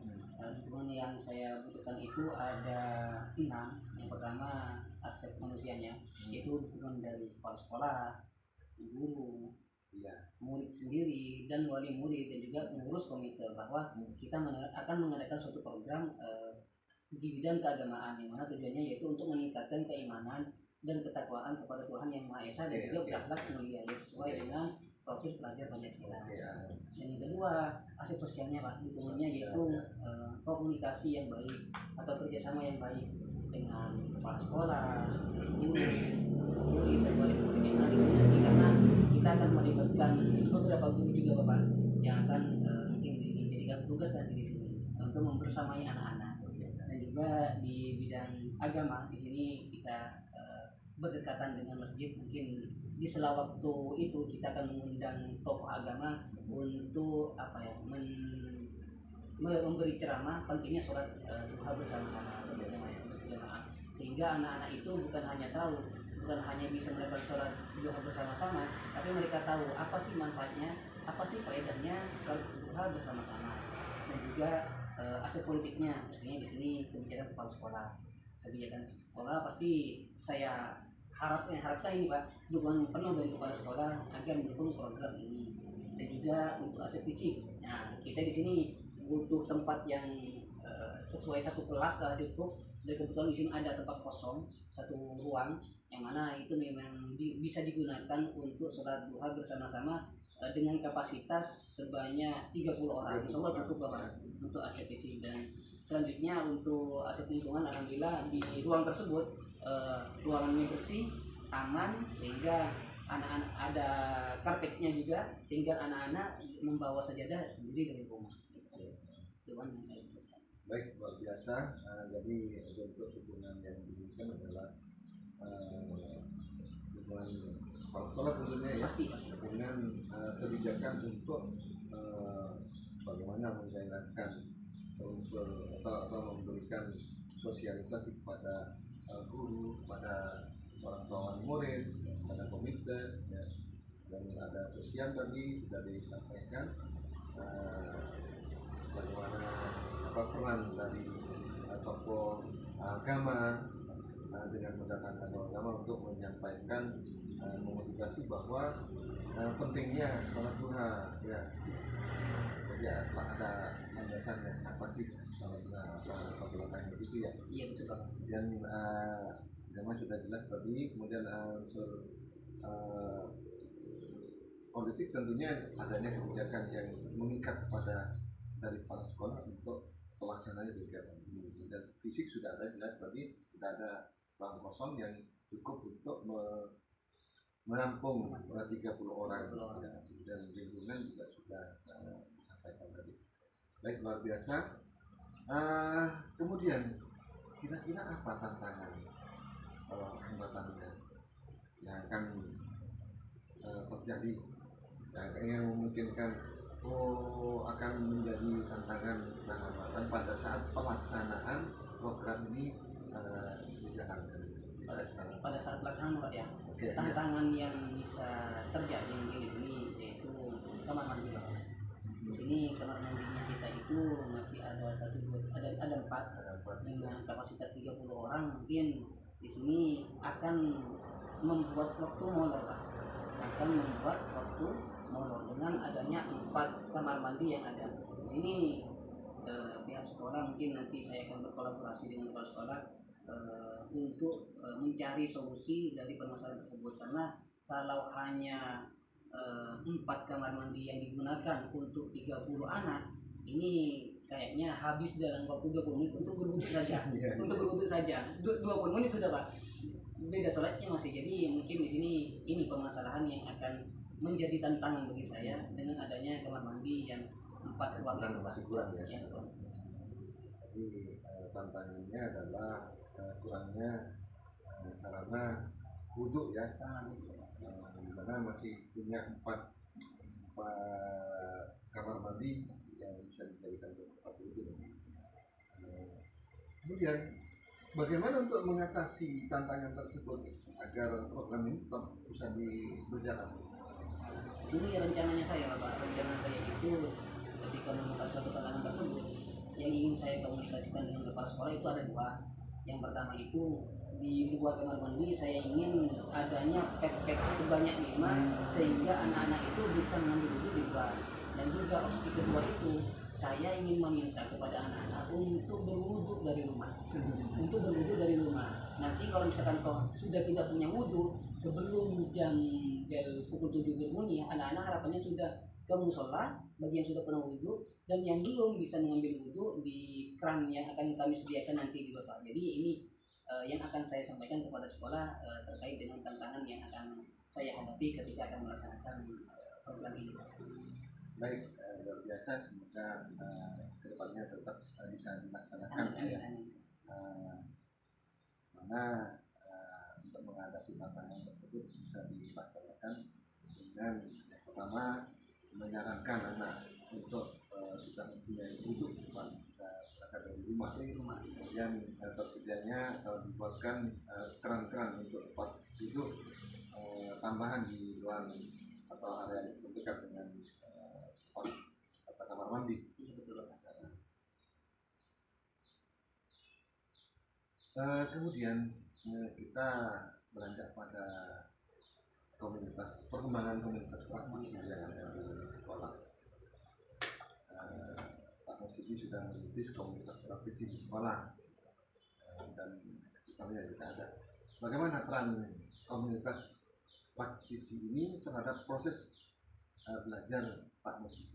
dukungan yang saya butuhkan itu ada 6. Yang pertama aset manusianya, yaitu dukungan dari kepala sekolah, guru, murid sendiri dan wali murid, dan juga pengurus komite, bahwa kita akan mengadakan suatu program di bidang keagamaan yang mana tujuannya yaitu untuk meningkatkan keimanan dan ketakwaan kepada Tuhan Yang Maha Esa dan juga berakhlak mulia sesuai dengan profil pelajar Pancasila. Dan yang kedua aset sosialnya Pak, dukungannya yaitu komunikasi yang baik atau kerjasama yang baik dengan kepala sekolah, guru, murid dan wali murid yang ada di sini nanti, karena kita akan melibatkan beberapa guru juga Bapak yang akan mungkin dijadikan tugas nanti di sini untuk membersamai anak-anak. Dan juga di bidang agama di sini kita berdekatan dengan masjid, mungkin di sela waktu itu kita akan mengundang tokoh agama untuk memberi ceramah pentingnya sholat duha bersama-sama berjamaah, sehingga anak-anak itu bukan hanya bisa melakukan sholat duha bersama-sama, tapi mereka tahu apa sih manfaatnya, apa sih faedahnya sholat duha bersama-sama. Dan juga aspek politiknya, maksudnya di sini kebijakan kepala sekolah, kebijakan sekolah pasti saya harapkan ini Pak, dukungan penuh dari kepala sekolah agar mendukung program ini. Dan juga untuk aspek fisik, nah kita di sini butuh tempat yang sesuai satu kelas telah cukup, dan kebetulan di sini ada tempat kosong satu ruang yang mana itu memang bisa digunakan untuk sholat duha bersama-sama dengan kapasitas sebanyak 30 orang. Insya Allah cukup Bapak untuk aset isi. Dan selanjutnya untuk aset lingkungan, alhamdulillah di ruang tersebut ruangannya bersih, aman, sehingga anak-anak ada karpetnya juga, tinggal anak-anak membawa sajadah sendiri dari rumah. Doa yang saya berikan. Baik, luar biasa. Jadi untuk dukungan yang diberikan adalah dukungan kepala sekolah tentunya ya, Pasti. dengan kebijakan untuk bagaimana menggairahkan unsur atau memberikan sosialisasi kepada guru, kepada orang tua murid, kepada komite ya. Dan ada sosial tadi sudah disampaikan, bagaimana peran dari tokoh agama dengan mendatangkan tokoh agama untuk menyampaikan memotivasi bahwa pentingnya sholat duha ya. Jadi ada landasannya apa sih sholat duha atau belakang begitu ya. Iya betul Pak. Dan agama sudah jelas tadi. Kemudian unsur politik tentunya adanya kebijakan yang mengikat kepada dari kepala sekolah untuk pelaksananya kegiatan ini. Dan fisik sudah ada jelas tadi, sudah ada ruang kosong yang cukup untuk menampung 30 orang ya. Dan lingkungan juga sudah disampaikan tadi. Baik, luar biasa. Kemudian kira-kira apa tantangan hambatannya yang akan terjadi yang memungkinkan akan menjadi tantangan dan hambatan pada saat pelaksanaan program ini dijalankan pada saat pelaksanaan Pak ya. Oke, tantangan yang bisa terjadi mungkin di sini yaitu kamar mandi Pak. Di sini kamar mandinya kita itu masih ada ada 4 dengan kapasitas 30 orang. Mungkin di sini akan membuat waktu molor Pak. Akan membuat waktu molor dengan adanya 4 kamar mandi yang ada di sini. Pihak sekolah mungkin nanti saya akan berkolaborasi dengan kepala sekolah untuk mencari solusi dari permasalahan tersebut, karena kalau hanya 4 kamar mandi yang digunakan untuk 30 anak ini kayaknya habis dalam waktu 20 menit untuk berwudhu saja. Untuk berwudhu saja 20 menit sudah Pak, beda sholatnya masih. Jadi mungkin di sini ini permasalahan yang akan menjadi tantangan bagi saya dengan adanya kamar mandi yang 4 ruangan masih kurang ya. Jadi tantangannya adalah kurangnya sarana wudhu ya, di mana masih punya 4 kamar mandi yang bisa dijadikan tempat wudhu. Kemudian bagaimana untuk mengatasi tantangan tersebut agar program ini tetap bisa berjalan? Di sini rencananya saya Bapak, rencana saya itu ketika menemukan suatu tantangan tersebut yang ingin saya komunikasikan dengan kepala sekolah itu ada 2. Yang pertama itu di luar kamar mandi saya ingin adanya pek-pek sebanyak 5 sehingga anak-anak itu bisa mengambil wudhu di luar. Dan juga opsi kedua itu saya ingin meminta kepada anak-anak untuk berwudhu dari rumah. Untuk berwudhu dari rumah. Nanti kalau misalkan toh sudah tidak punya wudhu sebelum jam pukul 7 berbunyi, anak-anak harapannya sudah ke musola bagi yang sudah pernah wudhu, dan yang belum bisa mengambil wudhu di keran yang akan kami sediakan nanti di Bapak. Jadi ini yang akan saya sampaikan kepada sekolah terkait dengan tantangan yang akan saya hadapi ketika akan melaksanakan program ini. Baik, luar biasa. Semoga kedepannya tetap bisa dilaksanakan. Mana untuk menghadapi tantangan tersebut bisa dilaksanakan dengan yang pertama menyarankan anak untuk sudah mempunyai wudhu berangkat dari rumah. Kemudian tersedianya atau dibuatkan keran-keran untuk tempat duduk tambahan di ruang atau area yang terdekat dengan tempat kamar mandi. Kemudian kita beranjak pada perkembangan komunitas praktis yang ada di sekolah. Pak Musidi sudah merintis komunitas praktis di sekolah dan sekitarnya juga ada. Bagaimana peran komunitas praktisi ini terhadap proses belajar Pak Musi?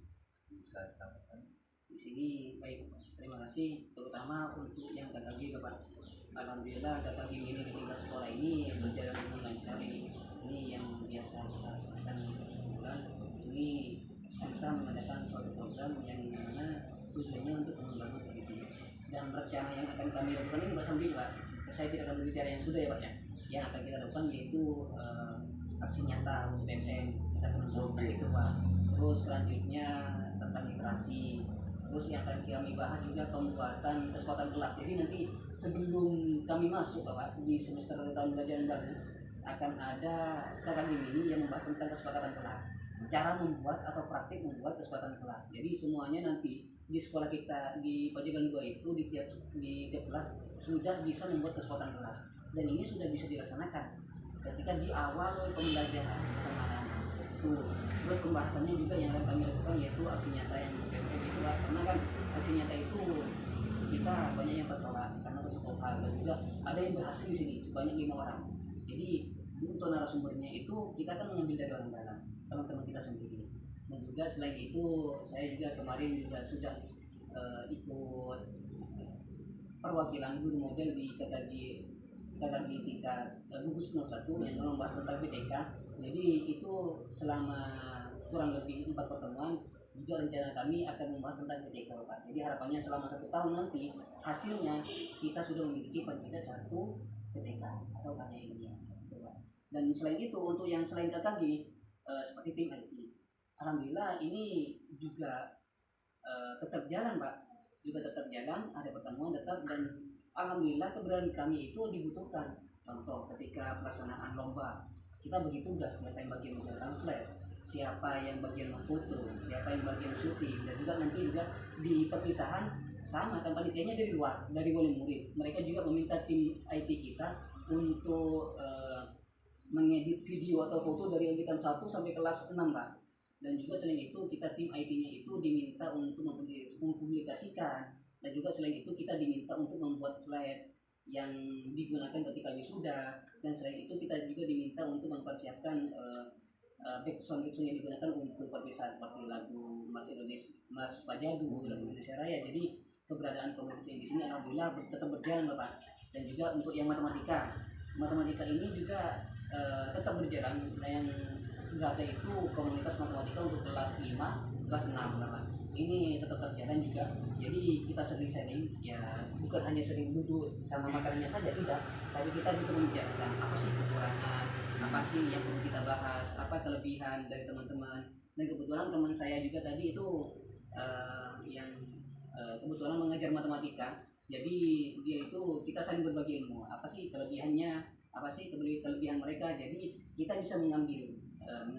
Bisa disampaikan? Di sini baik, terima kasih terutama untuk yang KKG Pak. Alhamdulillah KKG ini di tingkat sekolah ini berjalan dengan lancar ini. Ini yang biasa kita laksanakan bulan. Di sini kita mengadakan suatu program yang mana tujuannya untuk membangun pendidikan dan rencana yang akan kami lakukan ini Pak sambil Pak. Saya tidak akan berbicara yang sudah ya Pak ya. Yang akan kita lakukan yaitu aksi nyata untuk BMM, kita akan membahas itu Pak. Terus selanjutnya tentang literasi. Terus yang akan kami bahas juga pembuatan kesempatan kelas. Jadi nanti sebelum kami masuk Pak di semester tahun belajar baru akan ada kakak ini yang membahas tentang kesepakatan kelas. Cara membuat atau praktik membuat kesepakatan kelas. Jadi semuanya nanti di sekolah kita di Pajagan 2 itu di tiap kelas sudah bisa membuat kesepakatan kelas. Dan ini sudah bisa dilaksanakan ketika di awal pembelajaran bersama anak-anak. Terus pembahasannya juga yang akan kami lakukan yaitu aksi nyata yang BMM itu Pak. Karena kan aksi nyata itu kita banyak yang tertolak karena sesuatu hal dan juga ada yang berhasil di sini sebanyak 5 orang. Jadi untuk narasumbernya itu kita kan mengambil dari orang dalam, teman-teman kita sendiri. Dan juga selain itu saya juga kemarin juga sudah ikut perwakilan guru model di KKG tingkat gugus 01 yang membahas tentang BTK. Jadi itu selama kurang lebih 4 pertemuan juga rencana kami akan membahas tentang BTK Pak. Jadi harapannya selama 1 tahun nanti hasilnya kita sudah memiliki paling tidak 1 BTK atau karya ilmiah. Dan selain itu untuk yang selain KKG seperti tim IT, alhamdulillah ini juga tetap jalan Pak, juga tetap jalan, ada pertemuan tetap dan alhamdulillah keberadaan kami itu dibutuhkan. Contoh ketika pelaksanaan lomba kita bagi tugas, siapa yang bagian translate, siapa yang bagian foto, siapa yang bagian syuting, dan juga nanti juga di perpisahan sama kan panitianya dari luar, dari wali murid. Mereka juga meminta tim IT kita untuk mengedit video atau foto dari angkatan 1 sampai kelas 6 Pak. Dan juga selain itu kita tim IT-nya itu diminta untuk mempublikasikan dan juga selain itu kita diminta untuk membuat slide yang digunakan ketika wisuda dan selain itu kita juga diminta untuk mempersiapkan background yang digunakan untuk perpisahan seperti lagu Mas Indonesia, Mas Pajadu, lagu Indonesia Raya. Jadi keberadaan komunitas di sini alhamdulillah tetap berjalan Bapak. Dan juga untuk yang matematika ini juga tetap berjalan. Yang berada itu komunitas matematika untuk kelas 5, kelas 6 Bapak. Ini tetap berjalan juga. Jadi kita sering sharing ya, bukan hanya sering duduk sama makanannya saja tidak, tapi kita juga membicarakan apa sih kekurangan, apa sih yang perlu kita bahas, apa kelebihan dari teman-teman. Dan kebetulan teman saya juga tadi itu yang kebetulan mengajar matematika. Jadi dia itu kita saling berbagi ilmu, apa sih kelebihannya, apa sih kelebihan mereka. Jadi kita bisa mengambil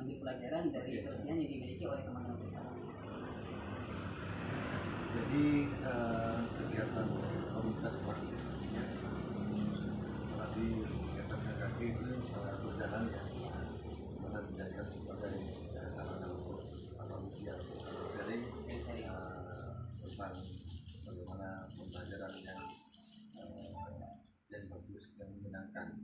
pelajaran dari kelebihan yang dimiliki oleh teman-teman kita. Jadi kegiatan komunitas partisipasinya tadi kegiatan KKG itu berjalan ya, mana dijadikan sebagai sarana untuk ujian sharing tentang bagaimana pembelajaran yang bagus dan menyenangkan.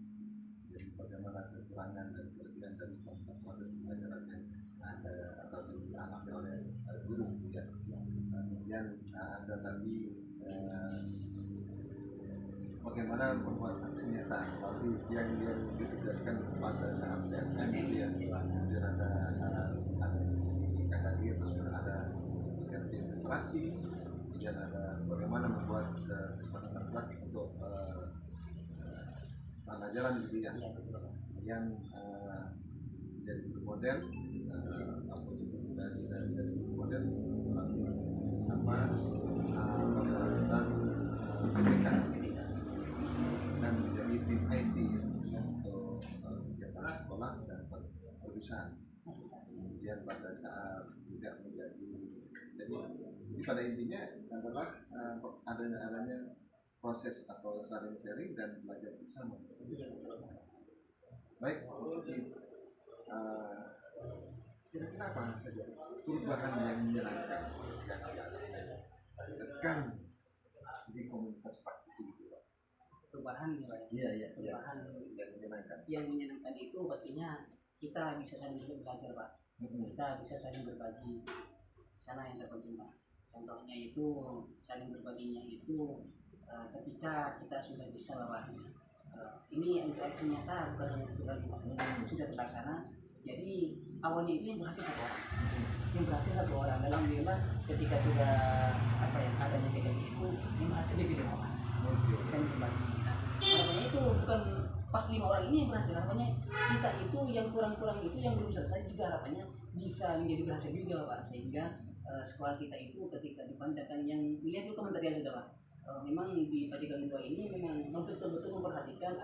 Jadi bagaimana kekurangan dan kelebihan dari proses pembelajaran yang ada atau dialami oleh guru ya. Kemudian ada tadi bagaimana membuat aksi nyata, tapi yang ditugaskan pada saat BMM itu ya. Kemudian ada KKG, terus ada ganti literasi, kemudian ada bagaimana membuat kesepakatan kelas untuk tanda jalan gitu ya. Kemudian jadi guru model, dari guru model melalui pembahasan PPK dan menjadi tim IT untuk kegiatan sekolah dan perusahaan. Kemudian pada saat juga menjadi jadi pada intinya adalah adanya proses atau saling sharing dan belajar bersama. Baik, jadi kira-kira apa saja perubahan yang menyenangkan yang dilakukan di komunitas praktisi itu Pak? Perubahan ya Pak? Iya. Perubahan yang menyenangkan. Yang menyenangkan itu pastinya kita bisa saling belajar Pak. kita bisa saling berbagi di sana yang terpenting Pak. Contohnya itu saling berbaginya itu ketika kita sudah bisa lewati ini untuk aksi nyata bukan hanya satu kali Pak, sudah terlaksana. Jadi awalnya itu yang berhasil satu orang, alhamdulillah ketika sudah adanya kejadian itu yang berhasil lebih 5 orang. Saling berbagi. Nah, harapannya itu bukan pas 5 orang ini yang berhasil, harapannya kita itu yang kurang-kurang itu yang belum selesai juga harapannya bisa menjadi berhasil juga Pak, sehingga sekolah kita itu ketika dipandangkan yang lihat itu komentar yang sudah Pak, memang di Pacitan 2 ini memang betul-betul memperhatikan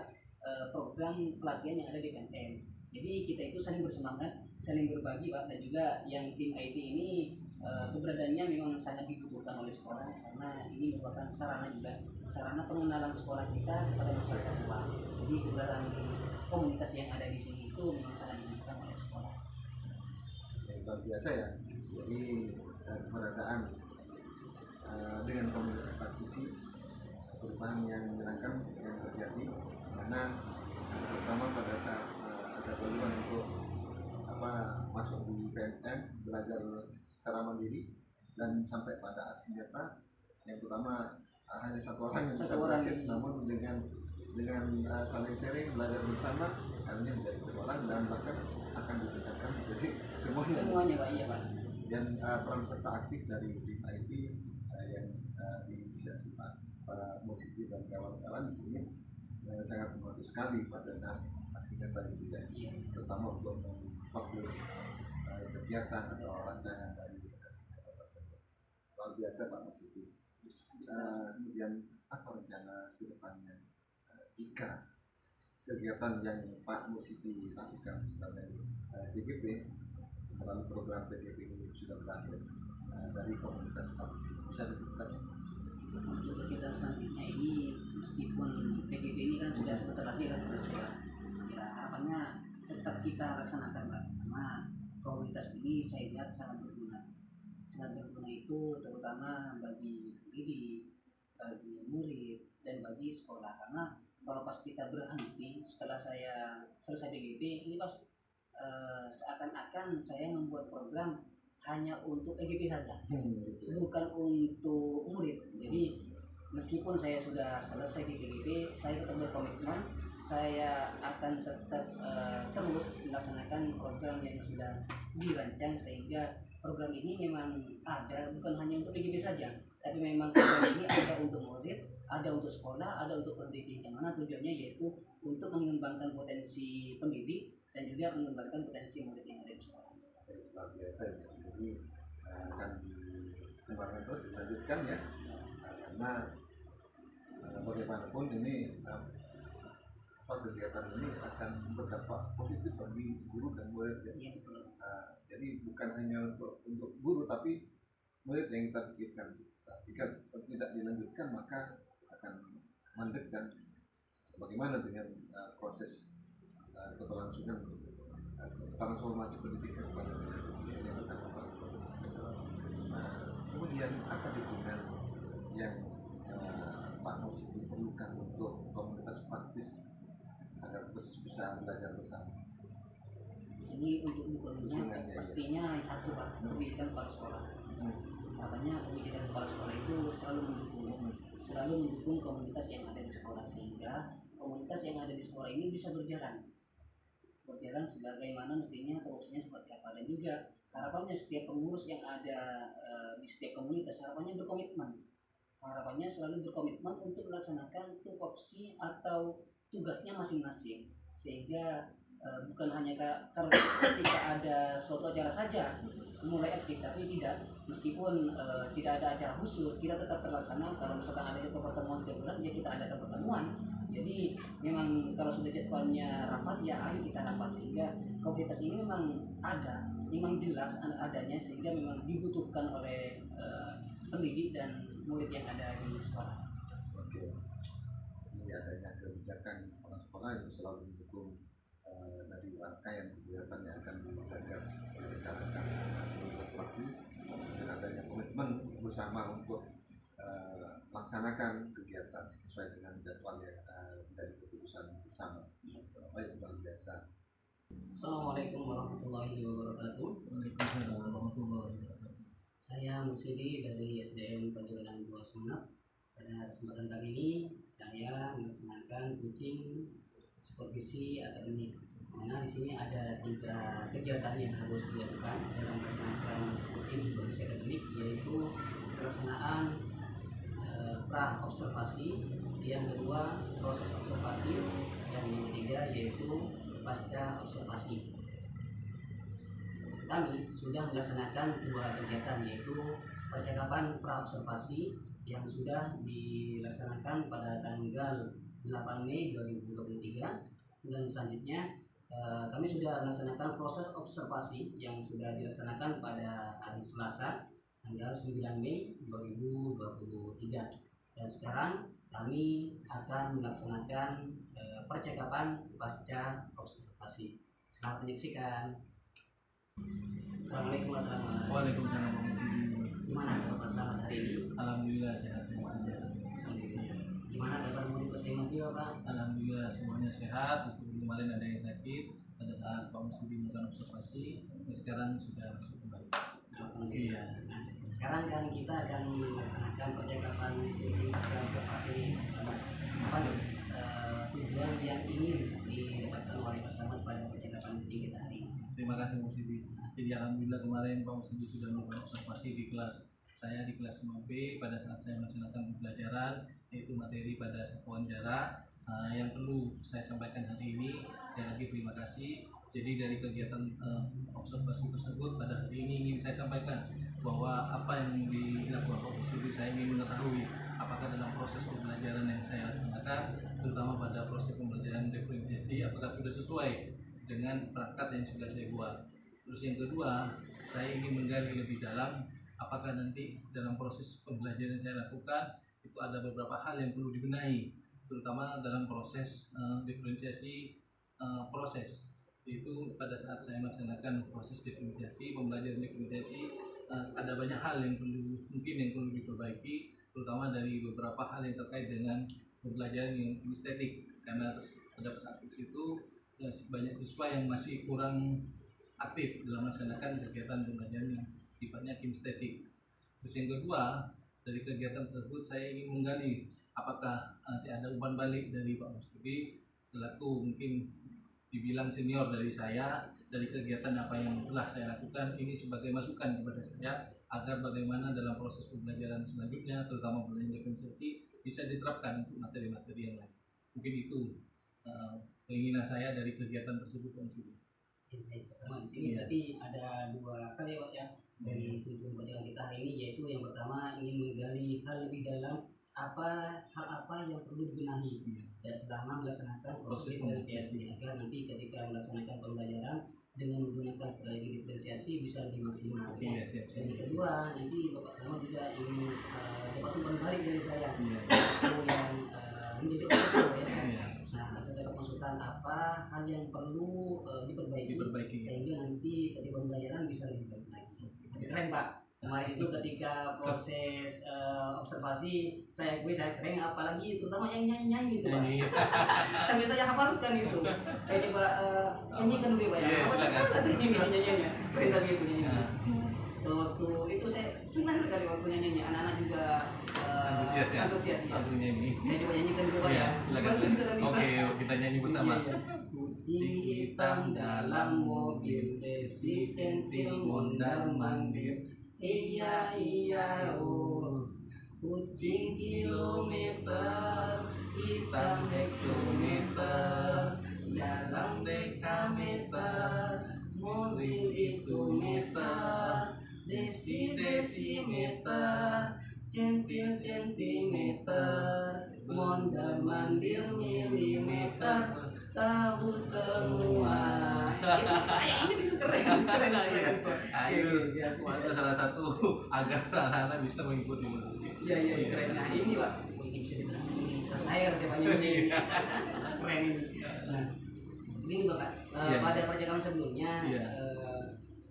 program pelatihan yang ada di PNM. Jadi kita itu saling bersemangat, saling berbagi Pak, dan juga yang tim IT ini keberadaannya memang sangat dibutuhkan oleh sekolah karena ini merupakan sarana pengenalan sekolah kita kepada masyarakat Pak. Jadi keberadaan komunitas yang ada di sini itu memang sangat dibutuhkan oleh sekolah. Luar biasa ya. Jadi keberadaan dengan komunitas praktisi, perubahan yang menyenangkan yang terjadi, karena terutama pada saat ada peluang untuk masuk di PNM, belajar secara mandiri dan sampai pada aksi nyata yang pertama hanya satu orang yang bisa berhasil, namun dengan saling sharing, belajar bersama akhirnya menjadi 2 orang dan bahkan akan ditingkatkan menjadi semuanya Pak. Iya Pak. Dan peran serta aktif dari tim IT yang diinisiasi Pak Musiti dan kawan-kawan di sini sangat membantu sekali pada saat aksi nyata itu ya, terutama untuk mempublish kegiatan atau rancangan dari aksi nyata tersebut. Luar biasa Pak Musiti. Kemudian apa rencana ke depannya jika kegiatan yang Pak Musiti lakukan sebagai JGP melalui program PGP ini sudah berakhir dari komunitas praktisi, bisa diceritakan? Untuk kegiatan selanjutnya ini meskipun PGP ini kan sudah sebentar lagi akan selesai ya, harapannya tetap kita laksanakan Pak, karena komunitas ini saya lihat sangat berguna itu terutama bagi pendidik, bagi murid dan bagi sekolah. Karena kalau pas kita berhenti setelah saya selesai PGP ini pas seakan-akan saya membuat program hanya untuk PGP saja, bukan untuk murid. Jadi meskipun saya sudah selesai di PGP, saya tetap berkomitmen saya akan tetap terus melaksanakan program yang sudah dirancang, sehingga program ini memang ada bukan hanya untuk PGP saja, tapi memang program ini ada untuk murid, ada untuk sekolah, ada untuk pendidik, yang mana tujuannya yaitu untuk mengembangkan potensi pendidik dan juga mengembangkan potensi murid yang ada di sekolah. Luar biasa ya. Jadi akan dikembangkan terus, dilanjutkan ya, karena bagaimanapun ini kegiatan ini akan berdampak positif bagi guru dan murid ya. Jadi bukan hanya untuk guru tapi murid yang kita pikirkan. Jika tidak dilanjutkan maka akan mandek, dan bagaimana dengan proses keberlangsungan transformasi pendidikan pada yang akan kemudian apa dukungan yang Pak Musiti perlukan untuk komunitas praktis agar terus bisa belajar bersama? Sini untuk dukungannya pastinya yang satu Pak, kebijakan kepala sekolah. Makanya kebijakan kepala sekolah itu selalu mendukung komunitas yang ada di sekolah, sehingga komunitas yang ada di sekolah ini bisa berjalan sebagaimana mestinya, tugasnya seperti apa. Dan juga harapannya setiap pengurus yang ada di setiap komunitas harapannya selalu berkomitmen untuk melaksanakan tupoksi atau tugasnya masing-masing, sehingga bukan hanya ketika ada suatu acara saja mulai aktif, tapi tidak, meskipun tidak ada acara khusus kita tetap terlaksana. Kalau misalkan ada satu pertemuan setiap bulan ya kita ada pertemuan. Jadi memang kalau sudah jadwalnya rapat ya ayo kita rapat, sehingga komunitas ini memang ada, memang jelas adanya, sehingga memang dibutuhkan oleh pendidik dan murid yang ada di sekolah. Oke, ini adanya kebijakan sekolah yang selalu mendukung dari rangkaian kegiatan yang akan digagas oleh rekan-rekan komunitas praktis, dan adanya komitmen bersama untuk melaksanakan kegiatan sesuai dengan jadwal yang dari keputusan bersama. Baik, luar biasa. Assalamualaikum warahmatullahi wabarakatuh. Waalaikumsalam warahmatullahi wabarakatuh. Saya Mursidi dari SDN Pajajaran 2 Sumeneb. Pada kesempatan kali ini saya melaksanakan coaching supervisi akademik. Mana di sini ada 3 kegiatan yang harus dilakukan dalam melaksanakan coaching supervisi akademik, yaitu pelaksanaan pra observasi, yang kedua proses observasi, dan yang ketiga yaitu pasca observasi. Kami sudah melaksanakan 2 kegiatan, yaitu percakapan pra observasi yang sudah dilaksanakan pada tanggal 8 Mei 2023, dan selanjutnya kami sudah melaksanakan proses observasi yang sudah dilaksanakan pada hari Selasa tanggal 9 Mei 2023, dan sekarang kami akan melaksanakan percakapan pasca observasi. Selamat menyaksikan. Assalamualaikum warahmatullahi wabarakatuh. Waalaikumsalam warahmatullahi wabarakatuh. Gimana Bapak selamat hari ini? Alhamdulillah sehat-sehat saja. Alhamdulillah. Gimana kabar murid Muslim Pak? Alhamdulillah semuanya sehat. Meskipun kemarin ada yang sakit pada saat Pak Musdi melakukan observasi, sekarang sudah masuk kembali. Alhamdulillah. Nah, sekarang kan kita akan melaksanakan percakapan coaching pasca observasi. Apa tujuan yang ingin didapatkan oleh Pak Selamat pada percakapan coaching kita hari ini? Terima kasih Pak Musdi. Jadi alhamdulillah kemarin Pak Musdi sudah melakukan observasi di kelas saya di kelas 5B pada saat saya melaksanakan pembelajaran, yaitu materi pada satuan jarak. Yang perlu saya sampaikan hari ini, sekali lagi terima kasih. Jadi dari kegiatan observasi tersebut pada hari ini ingin saya sampaikan bahwa apa yang dilakukan Pak Musdi, saya ingin mengetahui apakah dalam proses pembelajaran yang saya laksanakan, terutama pada proses pembelajaran diferensiasi, apakah sudah sesuai dengan perangkat yang sudah saya buat. Terus yang kedua, saya ingin menggali lebih dalam apakah nanti dalam proses pembelajaran yang saya lakukan itu ada beberapa hal yang perlu dibenahi, terutama dalam proses diferensiasi proses. Itu pada saat saya melaksanakan proses diferensiasi, pembelajaran diferensiasi, ada banyak hal yang perlu diperbaiki, terutama dari beberapa hal yang terkait dengan pembelajaran yang kinestetik, karena pada saat itu banyak siswa yang masih kurang aktif dalam melaksanakan kegiatan pembelajaran yang sifatnya kinestetik. Terus yang kedua, dari kegiatan tersebut saya ingin menggali apakah nanti ada umpan balik dari Pak Musdi selaku mungkin dibilang senior dari saya, dari kegiatan apa yang telah saya lakukan ini sebagai masukan kepada saya agar bagaimana dalam proses pembelajaran selanjutnya, terutama pembelajaran diferensiasi, bisa diterapkan untuk materi-materi yang lain. Mungkin itu keinginan saya dari kegiatan tersebut Pak Musdi. Baik, pertama di sini berarti ada 2 kali ya Pak ya dari tujuan perjalanan kita hari ini, yaitu yang pertama ingin menggali hal lebih dalam hal apa yang perlu dibenahi dan selama melaksanakan proses diferensiasi, agar nanti ketika melaksanakan pembelajaran dengan menggunakan strategi diferensiasi bisa lebih maksimal. Ya. Dan yang kedua, nanti Bapak Sama juga ingin dapat umpan balik dari saya itu yang menjadi orang ya. Nah, dapat masukan apa hal yang perlu diperbaiki sehingga nanti ketika pembelajaran bisa lebih baik lagi. Keren Pak. Kemarin itu ketika proses observasi saya keren, apalagi terutama yang nyanyi itu Pak. Sampai saya hafalkan itu. Saya coba nyanyikan dulu Pak ya. Apa sih nyanyiannya? Keren tapi itu nyanyiannya. Waktu itu saya senang sekali waktu nyanyinya, anak-anak juga antusias ya. Aku nyanyi. Saya coba nyanyikan dulu Pak ya. Silakan. Oke, kita nyanyi bersama. Kucing hitam dalam mobil, Desi centil mondar mandir. Iya iya oh, kucing kilometer, hitam hektometer, dalam dekameter, mobil itu meter, Desi desimeter, centil centimeter, mondar mandir milimeter, tahu semua. Saya ini itu keren ya. Itu salah satu agar anak-anak bisa mengikuti. Iya keren. Nah ini Pak, ini bisa diterangkan ke saya siapa ini. Keren ini. Nah, begini Bapak, pada percakapan sebelumnya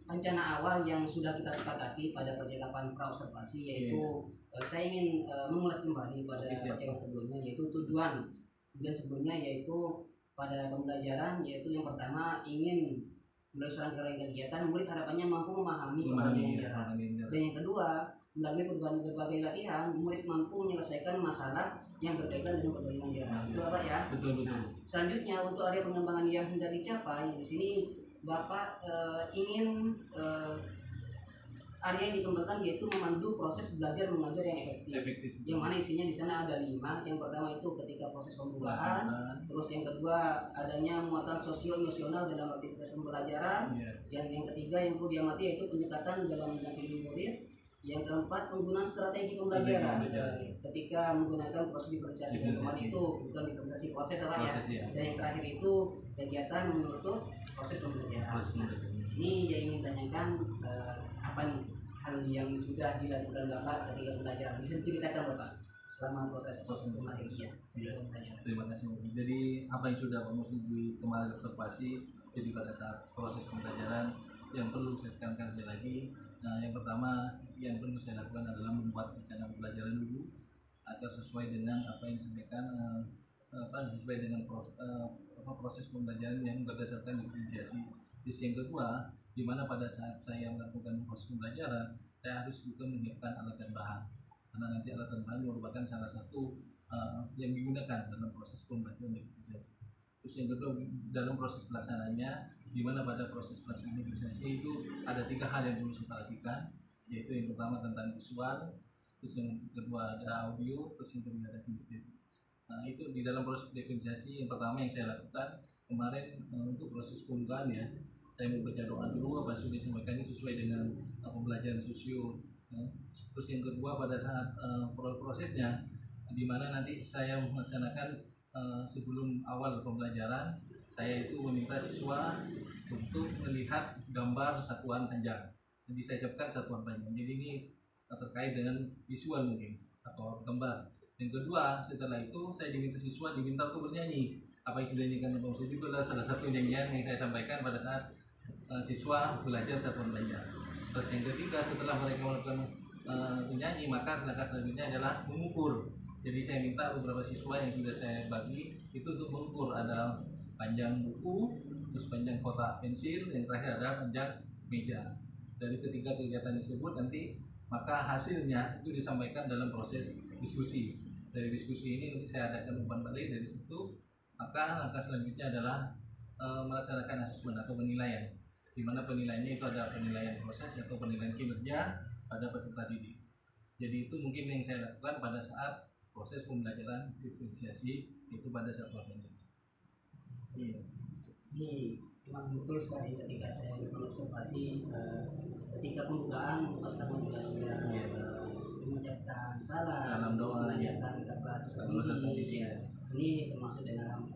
rencana awal yang sudah kita sepakati pada percakapan pra-observasi yaitu saya ingin mengulas kembali pada percakapan sebelumnya, yaitu tujuan sebelumnya yaitu pada pembelajaran, yaitu yang pertama ingin melalui serangkaian kegiatan murid harapannya mampu memahami memahami jarak. Dan yang kedua, melalui berbagai latihan murid mampu menyelesaikan masalah yang berkaitan dengan perbandingan jarak. Betul Pak ya? Betul. Selanjutnya untuk area pengembangan yang hendak dicapai di sini Bapak ingin area yang dikembangkan yaitu memandu proses belajar mengajar yang efektif. Yang mana isinya di sana ada 5. Yang pertama itu ketika proses pembukaan, terus yang kedua adanya muatan sosio-emosional dalam aktivitas pembelajaran. Yang ketiga yang perlu diamati yaitu pendekatan dalam mendampingi murid. Yang keempat penggunaan strategi pembelajaran. Ketika menggunakan proses diferensiasi itu bukan diferensiasi proses apa ya. Dan yang terakhir itu kegiatan menutup proses pembelajaran. Ini yang ingin tanyakan apa nih hal yang sudah dilakukan Bapak ketika belajar, bisa diceritakan Bapak selama proses pembelajaran. Terima kasih. Jadi apa yang sudah Pak Muslibi kemarin observasi, jadi pada saat proses pembelajaran yang perlu saya tekankan lagi. Nah, yang pertama yang perlu saya lakukan adalah membuat rencana pembelajaran dulu agar sesuai dengan apa yang disampaikan, sesuai dengan proses pembelajaran yang berdasarkan diferensiasi. Terus yang kedua, di mana pada saat saya melakukan proses pembelajaran, saya harus juga menyiapkan alat dan bahan, karena nanti alat dan bahan merupakan salah satu yang digunakan dalam proses pembelajaran diferensiasi. Terus yang kedua, dalam proses pelaksanaannya, di mana pada proses pelaksanaan diferensiasi itu ada 3 hal yang perlu saya perhatikan, yaitu yang pertama tentang visual, terus yang kedua ada audio, terus yang ketiga ada kinesthetik. Nah, itu di dalam proses diferensiasi yang pertama yang saya lakukan kemarin untuk proses pembukaan ya, saya membaca doa dulu apa sudah disampaikan ini sesuai dengan pembelajaran sosio. Terus yang kedua pada saat prosesnya, di mana nanti saya melaksanakan sebelum awal pembelajaran, saya itu meminta siswa untuk melihat gambar satuan panjang. Jadi saya siapkan satuan panjang. Jadi ini terkait dengan visual mungkin atau gambar. Yang kedua, setelah itu saya diminta untuk bernyanyi. Apa yang sudah dinyanyikan Pak Muslibi itu adalah salah satu nyanyian yang saya sampaikan pada saat siswa belajar satuan panjang. Terus yang ketiga, setelah mereka melakukan menyanyi, maka langkah selanjutnya adalah mengukur. Jadi saya minta beberapa siswa yang sudah saya bagi itu untuk mengukur, ada panjang buku, terus panjang kotak pensil, yang terakhir ada panjang meja. Dari ketiga kegiatan tersebut nanti maka hasilnya itu disampaikan dalam proses diskusi. Dari diskusi ini nanti saya adakan umpan balik dari situ. Maka langkah selanjutnya adalah melaksanakan asesmen atau penilaian, di mana penilaiannya itu ada penilaian proses atau penilaian kinerja pada peserta didik. Jadi itu mungkin yang saya lakukan pada saat proses pembelajaran diferensiasi itu pada satuan panjang. Ini memang betul sekali ketika saya mengobservasi ketika pembukaan peserta juga sudah mengucapkan salam doa, menanyakan kabar peserta didik. Sini termasuk dalam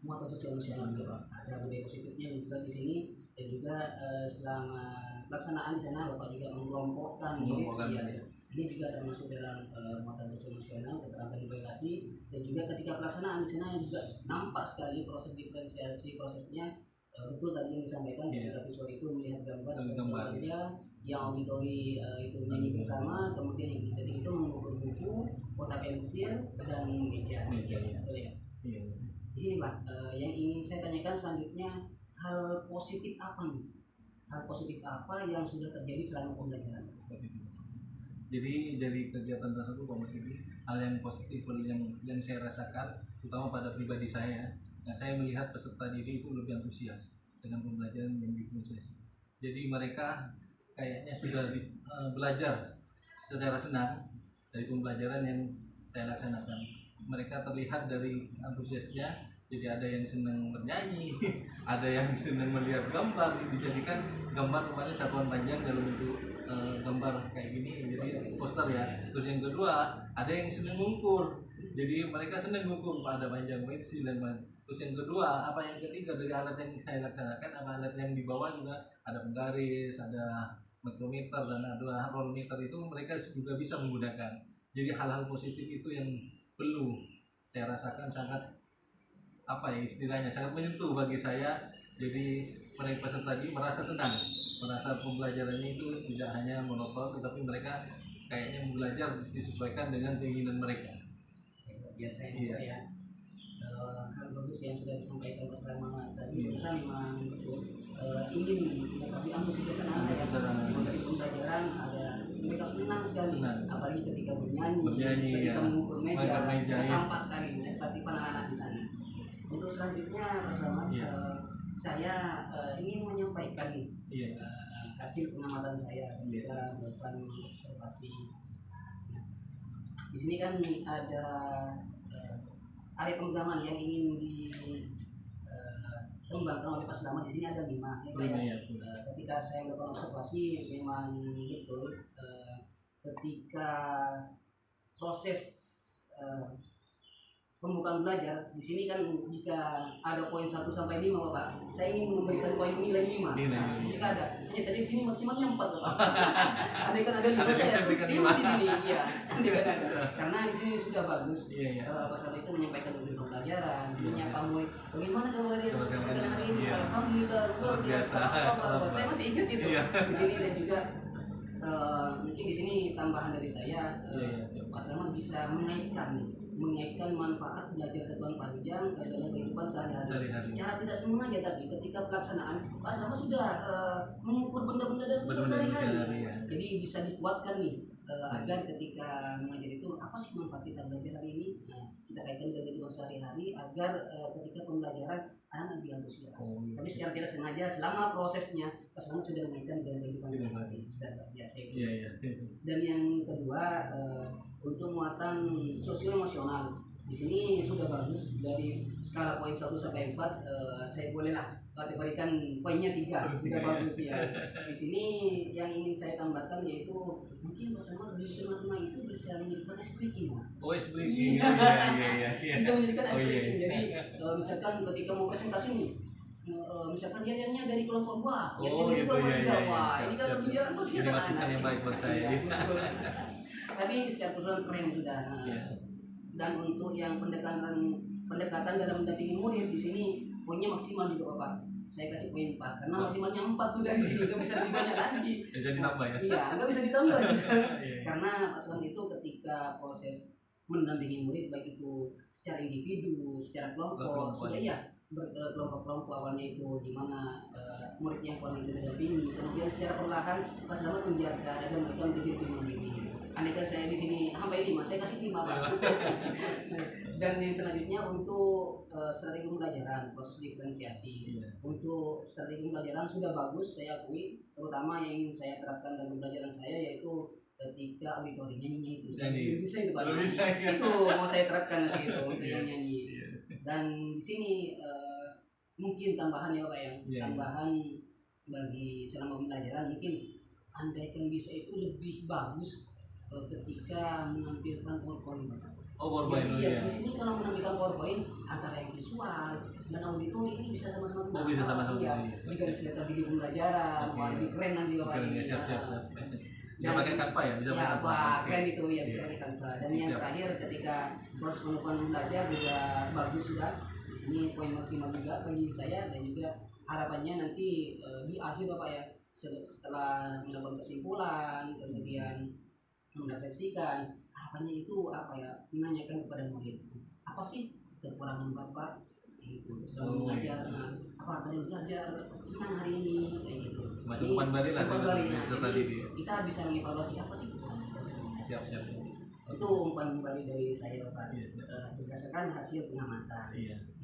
muatan sosial juga ada budaya positifnya juga di sini, dan juga selama pelaksanaan di sana Bapak juga mengelompokkan ini juga termasuk dalam muatan sosial, keterampilan relasi, dan juga ketika pelaksanaan di sana juga nampak sekali proses diferensiasi prosesnya. Betul tadi yang disampaikan ketika visual itu melihat gambar yang auditori itu menyanyi bersama, kemudian yang kinesthetik itu mengukur buku, kotak pensil, dan meja. Betul ya. Di sini Pak, yang ingin saya tanyakan selanjutnya, hal positif apa nih? Hal positif apa yang sudah terjadi selama pembelajaran? Jadi dari kegiatan tersebut Pak Muslibi, hal yang positif yang saya rasakan, terutama pada pribadi saya, nah saya melihat peserta didik itu lebih antusias dengan pembelajaran yang diferensiasi. Jadi mereka kayaknya sudah belajar secara senang dari pembelajaran yang saya laksanakan. Mereka terlihat dari antusiasnya. Jadi ada yang senang bernyanyi, ada yang senang melihat gambar, dijadikan gambar kemarin satuan panjang dalam bentuk gambar kayak gini, jadi poster ya. Terus yang kedua, ada yang senang mengukur, jadi mereka senang mengukur ada panjang pensil dan terus yang kedua, apa yang ketiga dari alat yang saya laksanakan, alat yang dibawa juga ada penggaris, ada mikrometer dan ada rollmeter, itu mereka juga bisa menggunakan. Jadi hal-hal positif itu yang perlu saya rasakan sangat istilahnya sangat menyentuh bagi saya. Jadi mereka peserta tadi merasa senang, merasa pembelajarannya itu tidak hanya monoton, tetapi mereka kayaknya belajar disesuaikan dengan keinginan mereka. Biasa ya. Hal bagus yang sudah disampaikan Mas Rahman tadi, memang betul ingin mengetahui antusias anak-anak yang mengenai pembelajaran, ada mereka senang sekali, apalagi ketika bernyanyi, ketika mengukur meja, tampak sekali keaktifan anak-anak di sana. Untuk selanjutnya Pak Slamet, saya ingin menyampaikan nih hasil pengamatan saya ketika melakukan observasi. Di sini kan ada area penggaman yang ingin dikembangkan oleh Pak Slamet. Di sini ada 5. Ketika saya melakukan observasi memang betul ketika proses pembukaan belajar di sini kan jika ada poin 1 sampai 5 Bapak, saya ingin memberikan poin nilai 5. Jika ada, hanya jadi di sini maksimalnya 4 Bapak. Andai kan ada 5 saya berikan 5 di sini, iya. Karena di sini sudah bagus. Pak Slamet itu menyampaikan tentang pembelajaran, menyapa murid, bagaimana kabar hari ini? Alhamdulillah luar biasa. Saya masih ingat itu di sini. Dan juga mungkin di sini tambahan dari saya, Pak Slamet bisa mengaitkan manfaat belajar satuan panjang dalam kehidupan sehari-hari. Secara tidak sengaja, tapi ketika pelaksanaan Pak Slamet sudah mengukur benda-benda dalam kehidupan sehari-hari. Jadi bisa dikuatkan nih agar ketika mengajar itu apa sih manfaat kita belajar hari ini? Kita kaitkan dengan kehidupan sehari-hari agar ketika pembelajaran anak lebih antusias. Tapi secara tidak sengaja selama prosesnya Pak Slamet sudah mengaitkan dengan kehidupan sehari-hari. Sudah biasa. Dan yang kedua, untuk muatan sosial emosional di sini sudah bagus. Dari skala poin 1 sampai 4, saya bolehlah kategorikan poinnya 3. Sudah bagus ya. Di sini yang ingin saya tambahkan yaitu mungkin Pak Slamet di tengah-tengah itu bisa menjadikan speaking. Speaking. Bisa menjadikan speaking. Jadi misalkan ketika mau presentasi nih, misalkan dia dari kelompok 2, dari kelompok 3, wah ini kan dia antusias anak-anak. Yang baik buat saya. Tapi secara keseluruhan keren sudah. Dan untuk yang pendekatan dalam mendampingi murid di sini poinnya maksimal juga Bapak. Saya kasih poin 4 karena maksimalnya 4 sudah di sini, nggak bisa lebih banyak lagi. Bisa ditambah ya? Iya, nggak bisa ditambah sudah. Karena Pak Slamet itu ketika proses mendampingi murid baik itu secara individu, secara kelompok, sudah ya kelompok-kelompok awalnya itu di mana murid yang paling itu didampingi, kemudian secara perlahan Pak Slamet membiarkan agar mereka menjadi tim ini. Andai kan saya di sini sampai 5, saya kasih 5 Pak. Dan yang selanjutnya untuk strategi pembelajaran, proses diferensiasi. Untuk strategi pembelajaran sudah bagus, saya akui. Terutama yang ingin saya terapkan dalam pembelajaran saya yaitu ketika auditorinya nyanyi itu. Bisa itu Pak. Itu mau saya terapkan sih itu untuk yang nyanyi. Dan di sini mungkin tambahan ya Pak ya. Tambahan bagi selama pembelajaran mungkin andaikan bisa itu lebih bagus ketika menampilkan PowerPoint. Jadi di sini kalau menampilkan PowerPoint antara yang visual dan auditori ini bisa sama-sama. Bisa sama-sama. Jika dilihat video pembelajaran, wah lebih keren nanti Bapak. Siap. Bisa pakai Canva ya? Bisa pakai Canva. Keren itu ya, bisa pakai Canva. Dan yang terakhir ketika proses pengukuran belajar juga bagus sudah. Di sini poin maksimal juga bagi saya, dan juga harapannya nanti di akhir Bapak ya, setelah melakukan kesimpulan, kemudian mendefinisikan harapannya itu apa ya, menanyakan kepada murid apa sih kekurangan Bapak itu selama mengajar, apa kalian belajar senang hari ini kayak gitu. Umpan balik lah kita bisa mengevaluasi apa sih. Siap. Itu umpan balik dari saya Bapak. Berdasarkan hasil pengamatan.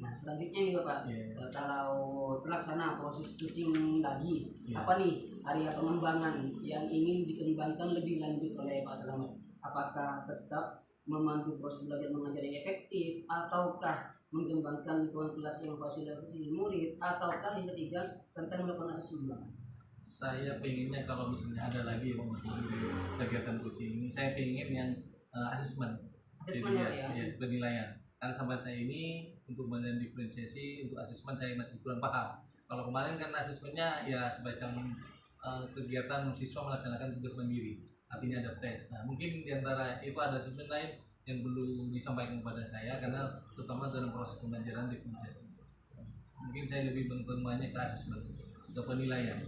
Nah selanjutnya nih Bapak, kalau terlaksana proses coaching lagi, apa nih area pengembangan yang ingin dikembangkan lebih lanjut oleh Pak Slamet? Apakah tetap memandu proses belajar mengajar yang efektif, ataukah mengembangkan lingkungan kelas yang fasilitasi murid, ataukah yang ketiga tentang melakukan asesmen? Saya pengennya kalau misalnya ada lagi yang masih kegiatan coaching ini, saya pengen yang asesmen ya, penilaian. Karena sampai saya ini untuk bagian diferensiasi untuk asesmen saya masih kurang paham. Kalau kemarin kan asesmennya ya semacam kegiatan siswa melaksanakan tugas mandiri, artinya ada tes. Nah mungkin diantara itu ada asesmen lain yang perlu disampaikan kepada saya, karena terutama dalam proses pembelajaran diferensiasi. Mungkin saya lebih bermainnya ke asesmen, ke penilaian.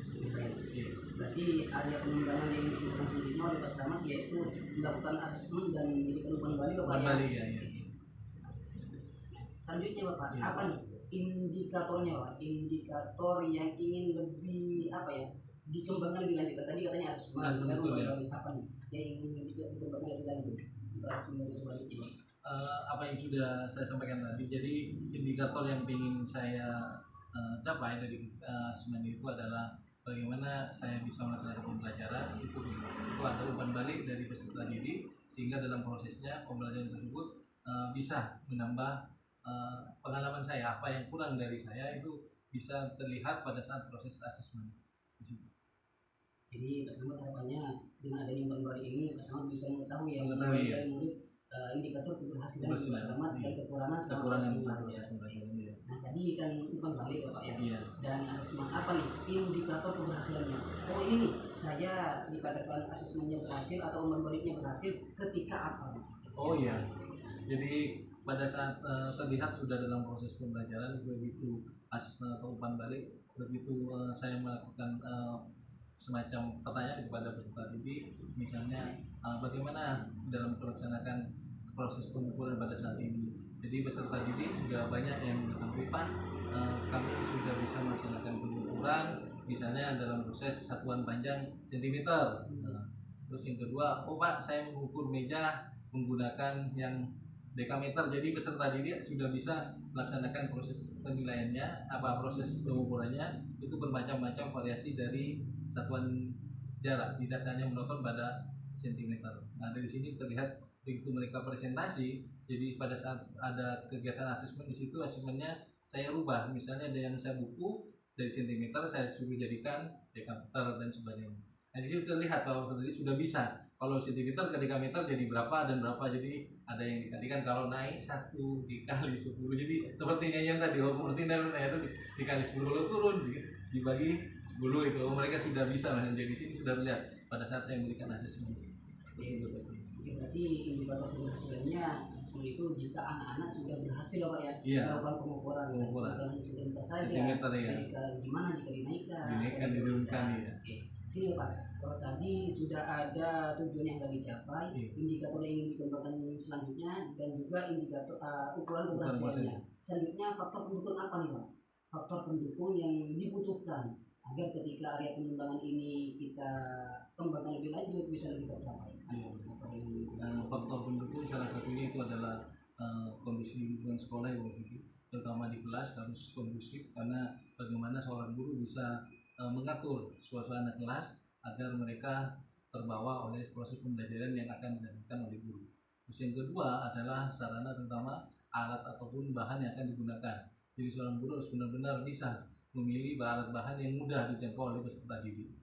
Berarti area pengembangan yang dilakukan sendiri oleh Pak Slamet yaitu melakukan asesmen dan menjadi umpan balik Bapak ya. Ya. Selanjutnya Bapak, apa nih indikatornya Pak, indikator yang ingin lebih apa ya, dikembangkan lebih lanjut. Tadi katanya asesmen, Betul, ya. apa nih yang ingin dikembangkan lebih lanjut untuk asesmen itu selanjutnya? Apa yang sudah saya sampaikan tadi. Jadi indikator yang ingin saya capai dari asesmen itu adalah bagaimana saya bisa melaksanakan pembelajaran itu ada umpan balik dari peserta didik, sehingga dalam prosesnya pembelajaran tersebut bisa menambah pengalaman saya. Apa yang kurang dari saya itu bisa terlihat pada saat proses asesmen di situ. Jadi Mas Ahmad harapannya dengan adanya umpan balik ini Mas Ahmad bisa mengetahui ya, Mengetahui, ya. murid indikator keberhasilan Mas Keberhasilan, Ahmad dan iya. kekurangan selama Kekurangan proses proses pembelajaran. Iya. Nah tadi kan umpan balik ya Pak ya. Iya. Dan asesmen apa nih indikator keberhasilannya? Oh ini nih saya dikatakan asesmennya berhasil atau umpan baliknya berhasil ketika apa? Oh iya. Jadi pada saat terlihat sudah dalam proses pembelajaran, begitu asesmen atau umpan balik, begitu saya melakukan semacam pertanyaan kepada peserta didik, misalnya bagaimana dalam melaksanakan proses pengukuran pada saat ini. Jadi peserta didik sudah banyak yang mengetahui, Pak, kami sudah bisa melaksanakan pengukuran, misalnya dalam proses satuan panjang sentimeter. Terus yang kedua, oh Pak, saya mengukur meja menggunakan yang dekameter. Jadi peserta didik sudah bisa melaksanakan proses penilaiannya, proses pengukurannya itu bermacam-macam variasi dari satuan jarak, tidak hanya melakukan pada sentimeter. Nah dari sini terlihat begitu mereka presentasi, jadi pada saat ada kegiatan asesmen di situ, asesmennya saya rubah, misalnya ada yang saya buku dari sentimeter saya suruh jadikan dekameter dan sebagainya. Nah di situ terlihat bahwa tadi sudah bisa, kalau sentimeter ke dekameter jadi berapa dan berapa, jadi ada yang dikalikan, kalau naik 1 dikali 10, jadi seperti nyanyian tadi, walaupun itu dikali 10, kalau turun dibagi 10 itu, mereka sudah bisa. Jadi sini sudah terlihat pada saat saya memberikan asesmen tersebut. Berarti indikator keberhasilannya asesmen itu jika anak-anak sudah berhasil Pak ya, iya, melakukan pengukuran bukan hanya sentimeter saja, sentimeter, ya. Gimana jika dinaikkan, diturunkan, ya. Oke. Sini Pak, tadi sudah ada tujuan yang akan dicapai, indikator yang ingin dikembangkan selanjutnya, dan juga indikator ukuran keberhasilannya. Selanjutnya faktor pendukung apa nih Pak? Faktor pendukung yang dibutuhkan agar ketika area pengembangan ini kita kembangkan lebih lanjut bisa lebih tercapai. Faktor pendukung salah satunya itu adalah kondisi lingkungan sekolah yang terutama di kelas harus kondusif, karena bagaimana seorang guru bisa mengatur suasana kelas agar mereka terbawa oleh proses pembelajaran yang akan dilakukan oleh guru. Terus yang kedua adalah sarana, terutama alat ataupun bahan yang akan digunakan. Jadi seorang guru harus benar-benar bisa memilih bahan-bahan yang mudah dijangkau oleh peserta didik.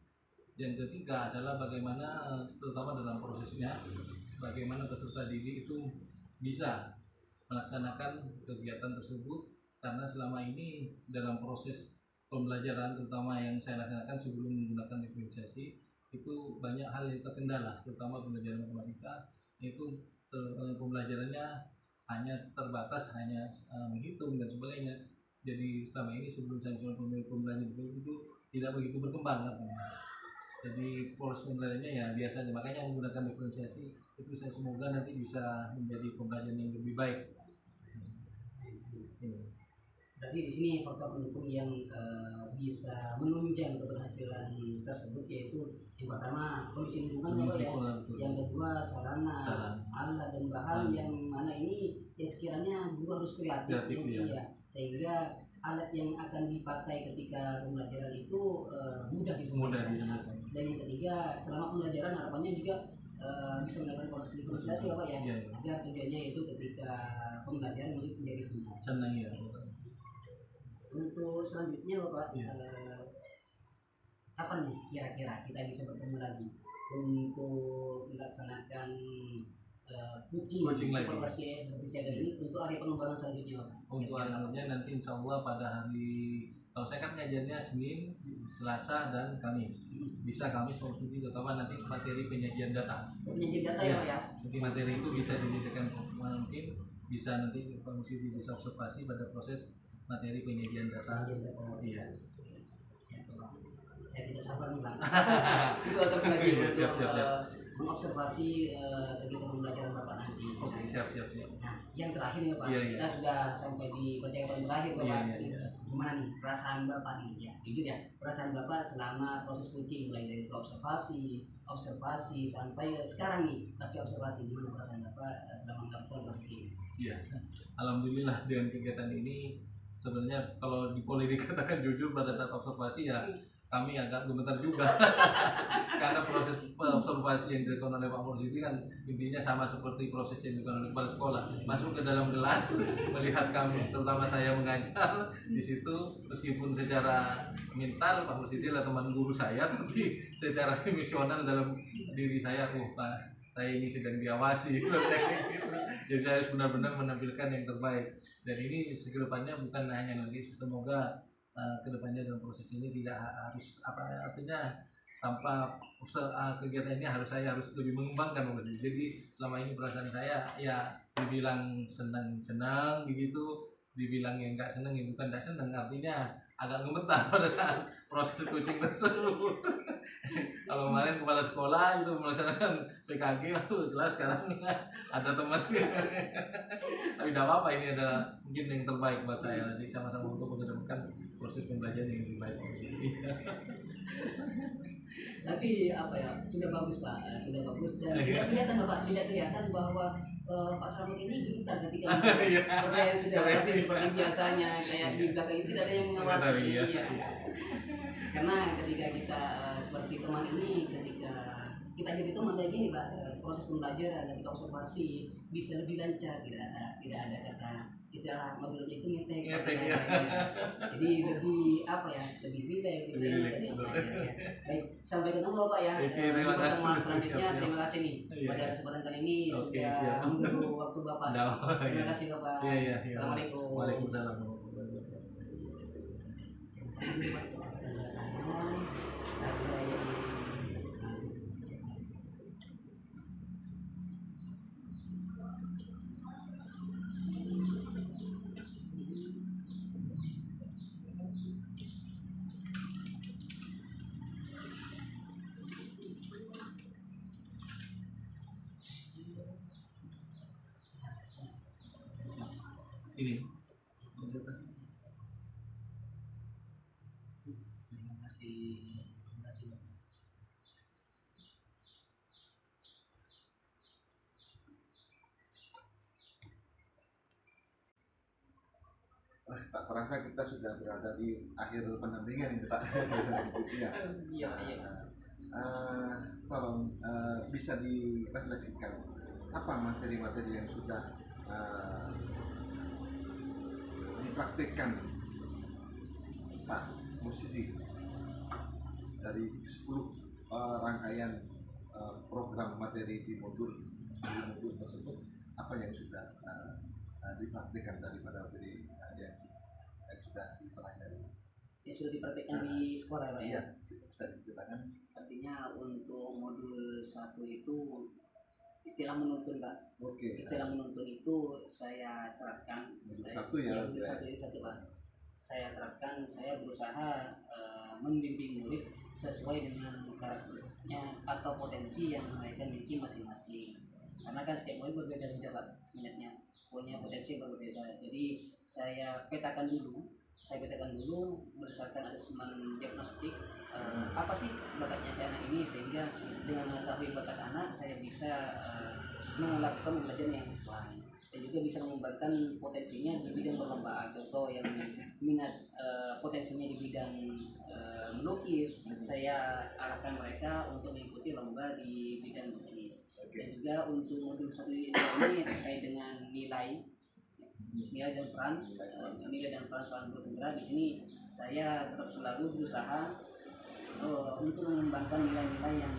Yang ketiga adalah bagaimana terutama dalam prosesnya, bagaimana peserta didik itu bisa melaksanakan kegiatan tersebut, karena selama ini dalam proses pembelajaran terutama yang saya laksanakan sebelum menggunakan diferensiasi itu banyak hal yang terkendala, terutama pembelajaran matematika itu pembelajarannya hanya terbatas, hanya menghitung dan sebagainya. Jadi selama ini sebelum saya pembelajaran itu tidak begitu berkembang katanya. Jadi proses pembelajarannya ya biasanya, makanya menggunakan diferensiasi itu saya semoga nanti bisa menjadi pembelajaran yang lebih baik. Berarti di sini faktor pendukung yang bisa menunjang keberhasilan tersebut yaitu yang pertama kondisi lingkungan ya, yang kedua sarana, alat dan bahan yang mana ini ya sekiranya guru harus kreatif ya, sehingga alat yang akan dipakai ketika pembelajaran itu mudah disesuaikan. Dan yang ketiga selama pembelajaran harapannya juga bisa melakukan proses diferensiasi Pak ya, agar tujuannya itu ketika pembelajaran menjadi senang ya. Untuk selanjutnya Bapak, kapan nih kira-kira kita bisa bertemu lagi untuk melaksanakan coaching lagi seperti siaga ini untuk hari pengembangan selanjutnya Bapak? Untuk hari selanjutnya nanti insya Allah pada hari, kalau saya kan ngajarnya Senin, Selasa dan Kamis. Bisa Kamis Pak Sudi, terutama nanti materi penyajian data. Penyajian data ya Pak ya? Nanti materi itu bisa dinyatakan mungkin bisa nanti Pak Sudi bisa observasi pada proses materi penyajian data. Iya. Saya tidak sabar nih Pak. Itu akan selanjutnya siap. mengobservasi kegiatan pembelajaran Bapak nanti. Oke, siap. Nah, yang terakhir nih Pak, Iya. kita sudah sampai di percakapan terakhir Bapak. Iya. Gimana nih perasaan Bapak nih? Ya, jujur ya, perasaan Bapak selama proses coaching mulai dari observasi sampai sekarang nih pasca observasi, gimana perasaan Bapak selama melakukan proses ini? Iya, alhamdulillah dengan kegiatan ini sebenarnya kalau boleh dikatakan jujur pada saat observasi ya kami agak gemetar juga karena proses observasi yang dilakukan oleh Pak Mursidi kan intinya sama seperti proses yang dilakukan oleh kepala sekolah, masuk ke dalam kelas melihat kami terutama saya mengajar di situ, meskipun secara mental Pak Mursidi adalah teman guru saya, tapi secara emosional dalam diri saya Pak, saya ini sedang diawasi gitu. Jadi saya harus benar-benar menampilkan yang terbaik, dan ini kedepannya bukan hanya nanti, semoga kedepannya dalam proses ini tidak harus artinya tanpa kegiatan ini saya harus lebih mengembangkan. Jadi selama ini perasaan saya ya dibilang senang begitu, dibilang yang nggak senang ya bukan nggak senang, artinya agak gemetar pada saat proses coaching tersebut. Kalau kemarin kepala sekolah itu melaksanakan PKG lalu kelas, sekarang ada teman. Tapi tidak apa-apa, ini adalah mungkin yang terbaik buat saya nanti sama-sama untuk mengedepankan proses pembelajaran yang lebih baik. Tapi apa ya, sudah bagus Pak, sudah bagus, dan tidak kelihatan Bapak, tidak kelihatan bahwa Pak Slamet ini gentar ketika yang sudah tapi seperti biasanya kayak di belakang itu tidak ada yang mengawasi. Iya. Karena ketika kita seperti teman ini, ketika kita jadi teman kayak gini Pak, proses pembelajaran dan kita observasi bisa lebih lancar, tidak ada kata istilah mobilnya itu ngetek ya. Jadi lebih apa ya, lebih rileks, lebih enak. Baik, sampai ketemu Bapak ya. Terima kasih. Pertemuan selanjutnya, terima kasih nih pada kesempatan kali ini sudah mengganggu waktu Bapak. Terima kasih Bapak. Assalamualaikum. Waalaikumsalam. Ini. Terima kasih. Tak terasa kita sudah berada di akhir pendampingan ini Pak. Iya. Tolong bisa direfleksikan apa materi-materi yang sudah dipraktikkan Pak Mursidi dari 10 rangkaian program materi di modul tersebut, apa yang sudah dipraktikkan daripada materi yang sudah dipelajari, yang sudah dipraktikkan di sekolah Pak? Iya, bisa diceritakan. Pastinya untuk modul 1 itu istilah menuntun Pak. Oke. Istilah menuntun itu saya terapkan. Modul 1 ya. Modul 1 Pak. Saya terapkan, saya berusaha membimbing murid sesuai dengan karakteristiknya atau potensi yang mereka miliki masing-masing. Karena kan setiap murid berbeda-beda Pak minatnya, punya potensi yang berbeda. Jadi saya petakan dulu berdasarkan asesmen diagnostik apa sih bakatnya si anak ini, sehingga dengan mengetahui bakat anak saya bisa melakukan pembelajaran yang sesuai, dan juga bisa mengembangkan potensinya di bidang perlombaan. Contoh yang minat potensinya di bidang melukis, saya arahkan mereka untuk mengikuti lomba di bidang melukis. Dan juga untuk modul 1 ini terkait dengan nilai dan peran seorang guru penggerak. Di sini saya tetap selalu berusaha untuk mengembangkan nilai-nilai yang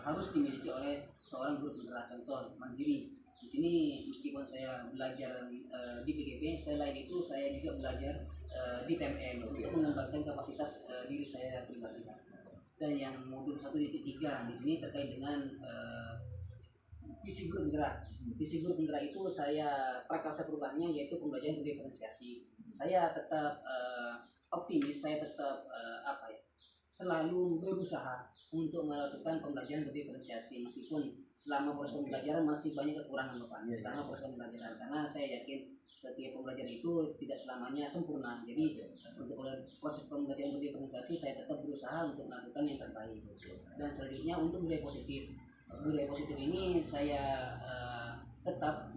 harus dimiliki oleh seorang guru penggerak. Contoh mandiri. Di sini meskipun saya belajar di PGP, selain itu saya juga belajar di PMM untuk mengembangkan kapasitas diri saya pribadi. Dan yang modul 1.3 di sini terkait dengan visi guru penggerak. Visi guru penggerak itu saya prakarsa perubahannya yaitu pembelajaran diferensiasi. Saya tetap optimis, saya tetap selalu berusaha untuk melakukan pembelajaran berdiferensiasi meskipun selama proses pembelajaran masih banyak kekurangan Bapak. Selama proses pembelajaran, karena saya yakin setiap pembelajaran itu tidak selamanya sempurna. Jadi untuk proses pembelajaran berdiferensiasi saya tetap berusaha untuk melakukan yang terbaik. Dan selanjutnya untuk budaya positif. Budaya positif ini saya tetap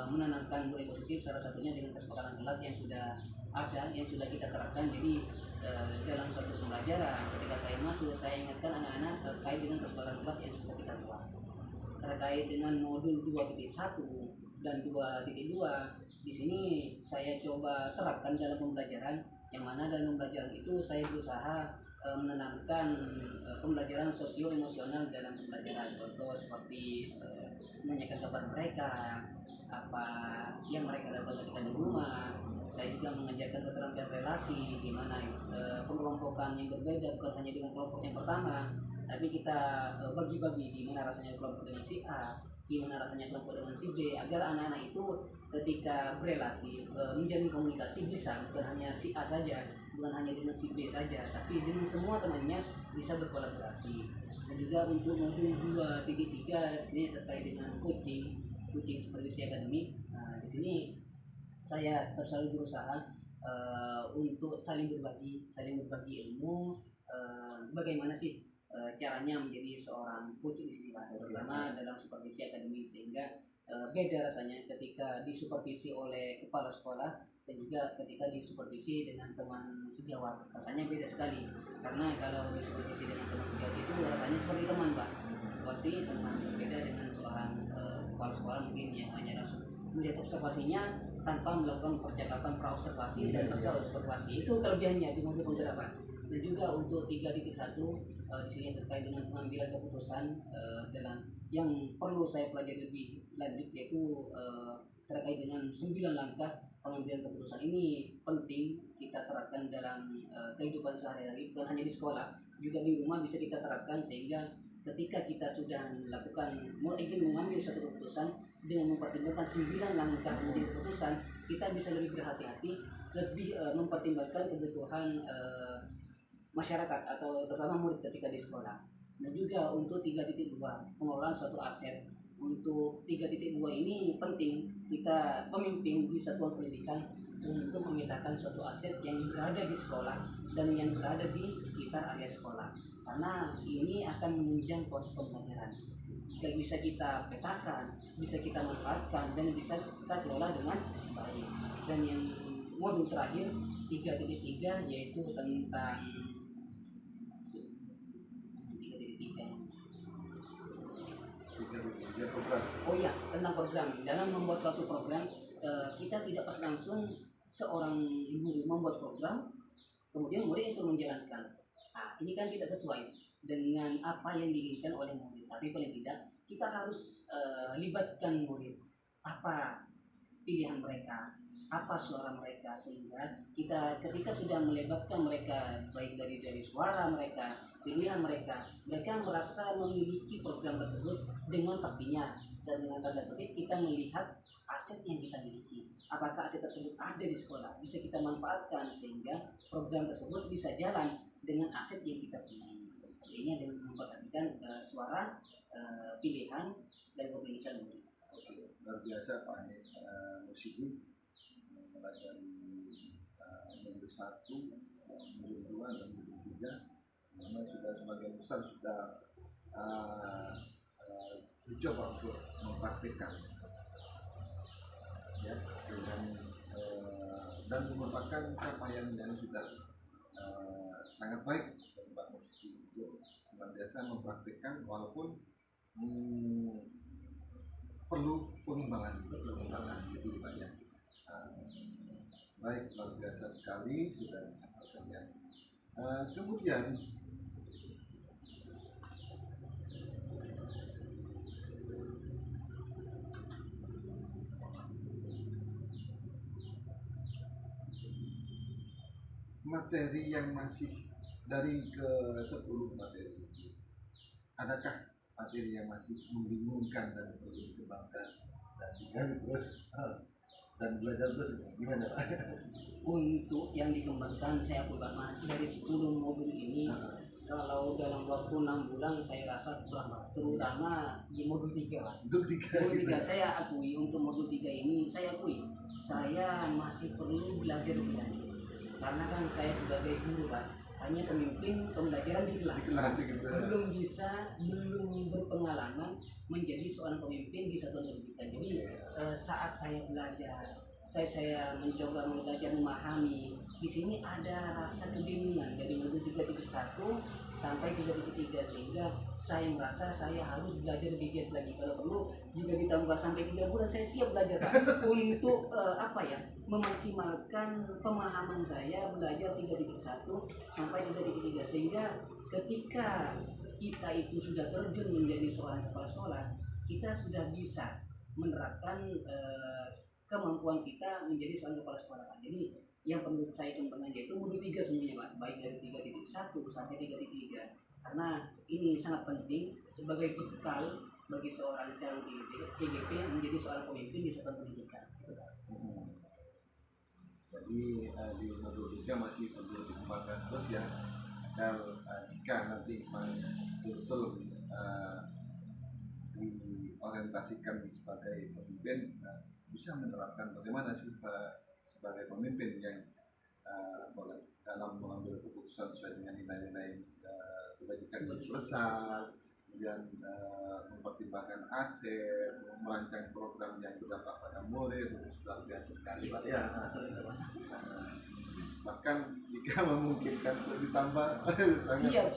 menanamkan budaya positif, salah satunya dengan kesepakatan kelas yang sudah ada, yang sudah kita terapkan. Jadi dalam suatu pembelajaran ketika saya masuk, saya ingatkan anak-anak terkait dengan kesepakatan kelas yang sudah kita buat terkait dengan modul 2.1 dan 2.2. Di sini saya coba terapkan dalam pembelajaran, yang mana dalam pembelajaran itu saya berusaha menanamkan pembelajaran sosio-emosional dalam pembelajaran. Contoh seperti menanyakan kabar mereka, apa yang mereka lakukan ketika di rumah. Saya juga mengajarkan keterampilan relasi, gimana pengelompokan yang berbeda, bukan hanya dengan kelompok yang pertama, tapi kita bagi-bagi gimana rasanya kelompok dengan si A, gimana rasanya kelompok dengan si B, agar anak-anak itu ketika berelasi menjalin komunikasi bisa bukan hanya si A saja, bukan hanya dengan si B saja, tapi dengan semua temannya bisa berkolaborasi. Dan juga untuk modul 2.3 sini terkait dengan coaching supervisi akademik. Nah, di sini saya tetap selalu berusaha untuk saling berbagi ilmu. Bagaimana sih caranya menjadi seorang coach di sini Pak, terutama dalam supervisi akademik, sehingga beda rasanya ketika disupervisi oleh kepala sekolah dan juga ketika disupervisi dengan teman sejawat. Rasanya beda sekali, karena kalau disupervisi dengan teman sejawat itu rasanya seperti teman Pak, seperti teman, berbeda dengan seorang kepala sekolah mungkin yang hanya langsung melihat observasinya tanpa melakukan percakapan praobservasi dan pasca observasi. Itu kelebihannya di modul pembelajaran. Dan juga untuk 3.1 di sini terkait dengan pengambilan keputusan dalam yang perlu saya pelajari lebih lanjut, yaitu terkait dengan 9 langkah pengambilan keputusan. Ini penting kita terapkan dalam kehidupan sehari-hari, bukan hanya di sekolah, juga di rumah bisa kita terapkan, sehingga ketika kita sudah melakukan ingin mengambil satu keputusan dengan mempertimbangkan 9 langkah pengambilan keputusan, kita bisa lebih berhati-hati, lebih mempertimbangkan kebutuhan masyarakat atau terutama murid ketika di sekolah. Dan juga untuk 3.2 pengelolaan suatu aset. Untuk 3.2 ini penting kita pemimpin di satuan pendidikan untuk memetakan suatu aset yang berada di sekolah dan yang berada di sekitar area sekolah, karena ini akan menunjang proses pembelajaran. Jika bisa kita petakan, bisa kita manfaatkan, dan bisa kita kelola dengan baik. Dan yang modul terakhir 3.3 yaitu tentang program. Oh iya, tentang program. Dalam membuat suatu program, kita tidak pas langsung seorang guru membuat program, kemudian murid yang suruh menjalankan. Nah, ini kan tidak sesuai dengan apa yang diinginkan oleh murid. Tapi paling tidak kita harus libatkan murid. Apa pilihan mereka, apa suara mereka, sehingga kita ketika sudah melibatkan mereka, baik dari suara mereka, pilihan mereka merasa memiliki program tersebut dengan pastinya. Dan dengan tanda kutip kita melihat aset yang kita miliki, apakah aset tersebut ada di sekolah, bisa kita manfaatkan sehingga program tersebut bisa jalan dengan aset yang kita punya. Artinya dengan memperhatikan suara, pilihan, dan kepemilikan murid. Luar biasa Pak Musyidi, mulai dari modul 1, modul 2, dan modul 3 memang sudah sebagian besar sudah dicoba untuk mempraktikkan ya, dengan dan merupakan capaian yang sudah sangat baik dari Pak Musyidi untuk senantiasa mempraktikkan, walaupun perlu pengembangan gitu Pak ya. Baik, luar biasa sekali sudah disampaikan ya. Kemudian materi yang masih dari ke 10 materi, adakah materi yang masih membingungkan dan perlu dikembangkan dan digali terus dan belajar terus, gimana Pak? Untuk yang dikembangkan saya bukan Mas, dari 10 modul ini Kalau dalam waktu 6 bulan saya rasa kurang, Pak. Terutama di modul 3, Pak. Modul 3. Modul 3 saya akui, untuk modul 3 ini saya akui saya masih perlu belajar lebih lanjut. Karena kan saya sebagai guru, Pak, hanya pemimpin pembelajaran di kelas. Gitu. Belum berpengalaman menjadi seorang pemimpin di satuan pendidikan. Jadi saat saya belajar, saya mencoba belajar memahami. Di sini ada rasa kebingungan dari modul 3.1 sampai 3.3, sehingga saya merasa saya harus belajar lebih giat lagi. Kalau perlu jika ditambah sampai 3 bulan saya siap belajar, Pak, untuk memaksimalkan pemahaman saya belajar 3.1 sampai 3.3, sehingga ketika kita itu sudah terjun menjadi seorang kepala sekolah, kita sudah bisa menerapkan kemampuan kita menjadi seorang kepala sekolah, Pak. Jadi yang perlu saya kembangkan yaitu modul 3 semuanya, Pak, baik dari 3.1 sampai 3.3, karena ini sangat penting sebagai bekal bagi seorang calon CGP yang menjadi seorang pemimpin di satuan pendidikan. Jadi di modul 3 masih perlu dikembangkan terus ya. Dan jika nanti betul diorientasikan sebagai pemimpin, bisa menerapkan bagaimana sih sebagai pemimpin yang dalam mengambil keputusan sesuai dengan nilai-nilai kebajikan universal, kemudian mempertimbangkan aset, merancang program yang berdampak pada murid, itu luar biasa sekali, Pak ya. Bahkan jika memungkinkan untuk ditambah siap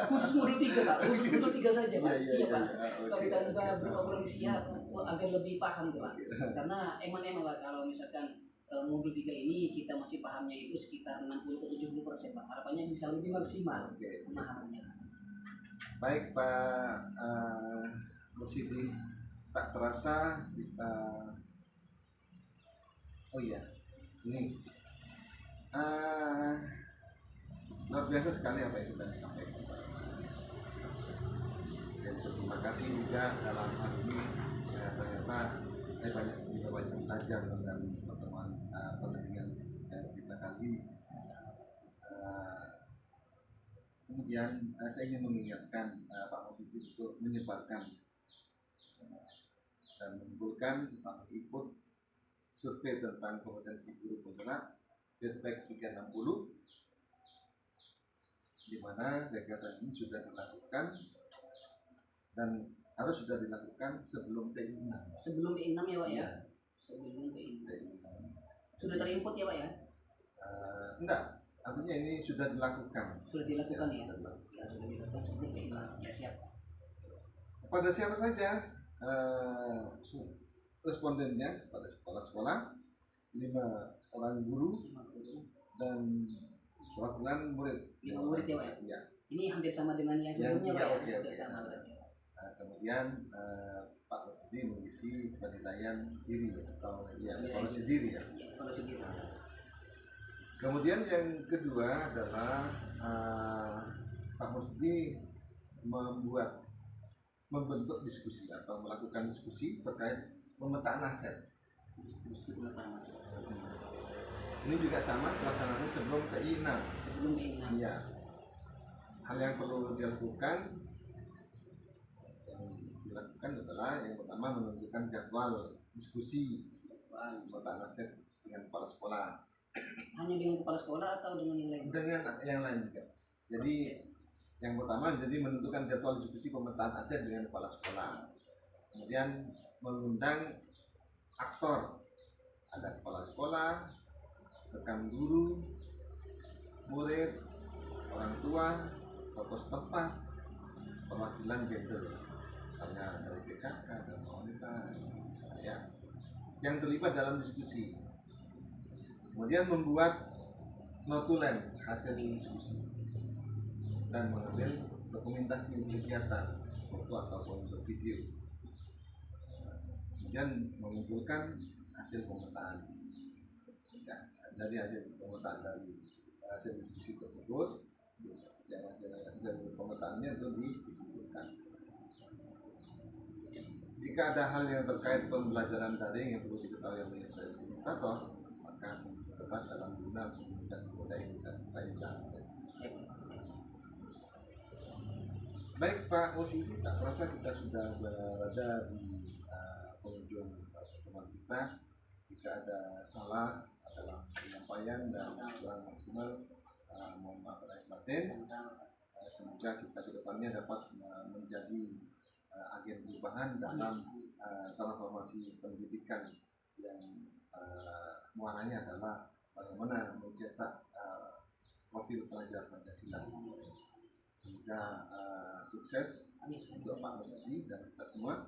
khusus modul 3, Pak, khusus modul 3 saja, Pak. Siap, Pak. Kalau ditambah berapa bulan siap agar lebih paham, Pak. Karena emang Pak, kalau misalkan modul 3 ini kita masih pahamnya itu sekitar 60-70%, Pak. Harapannya bisa lebih maksimal pemahamannya. Baik, Pak Mursidi, tak terasa kita ini luar biasa sekali apa yang kita sampaikan, Pak. Saya berterima kasih juga dalam hal ini ternyata saya banyak belajar dari pertemuan pendampingan kita kali ini. Kemudian saya ingin mengingatkan Pak Mursidi untuk menyebarkan dan mengumpulkan serta mengikut survei tentang kompetensi guru penggerak Feedback 360, di mana kegiatan ini sudah dilakukan dan harus sudah dilakukan sebelum TI 6. Sebelum TI 6 ya, Pak ya? Sebelum TI 6. Sudah terinput ya, Pak ya? Enggak, artinya ini sudah dilakukan. Sudah dilakukan ya? Sudah dilakukan sebelum TI 6. Ya, siap. Kepada siapa saja respondennya, pada sekolah-sekolah, 5 orang guru dan perwakilan murid. 5 murid ya, Pak ya? Ya. Ini hampir sama dengan yang sebelumnya, Pak ya? Oke. Kemudian Pak Mursidi mengisi penilaian diri atau evaluasi diri ya. Evaluasi diri. Kemudian yang kedua adalah Pak Mursidi membentuk diskusi atau melakukan diskusi terkait pemetaan aset. Diskusi pemetaan aset. Ini juga sama pelaksanaannya sebelum TI 6. Sebelum TI 6. Iya. Hal yang perlu dilakukan adalah yang pertama menentukan jadwal diskusi pemetaan aset dengan kepala sekolah. Hanya dengan kepala sekolah atau dengan yang lain? Dengan yang lain juga. Jadi yang pertama jadi menentukan jadwal diskusi pemetaan aset dengan kepala sekolah. Kemudian mengundang aktor, ada kepala sekolah, rekan guru, murid, orang tua, tokoh setempat, perwakilan gender, misalnya dari PKK dan wanita, ya, yang terlibat dalam diskusi. Kemudian membuat notulen hasil diskusi dan mengambil dokumentasi kegiatan, foto ataupun video. Kemudian mengumpulkan hasil pemetaan. Ya, dari hasil pemetaan dari hasil diskusi tersebut, yang hasil pemetaannya itu dikumpulkan. Jika ada hal yang terkait pembelajaran daring yang perlu diketahui oleh fasilitator, maka tetap dalam guna komunikasi yang bisa kita. Baik Pak Musidi, tak terasa kita sudah berada di penghujung pertemuan kita. Jika ada salah dalam penyampaian dan kurang maksimal, mohon maaf lahir batin. Semoga kita ke depannya dapat menjadi agen perubahan dalam transformasi pendidikan yang muaranya adalah bagaimana mencetak profil pelajar Pancasila. Semoga sukses untuk Pak Musdi dan kita semua.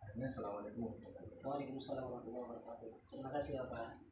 Akhirnya, assalamualaikum warahmatullahi wabarakatuh. Waalaikumsalam warahmatullahi wabarakatuh. Terima kasih Bapak.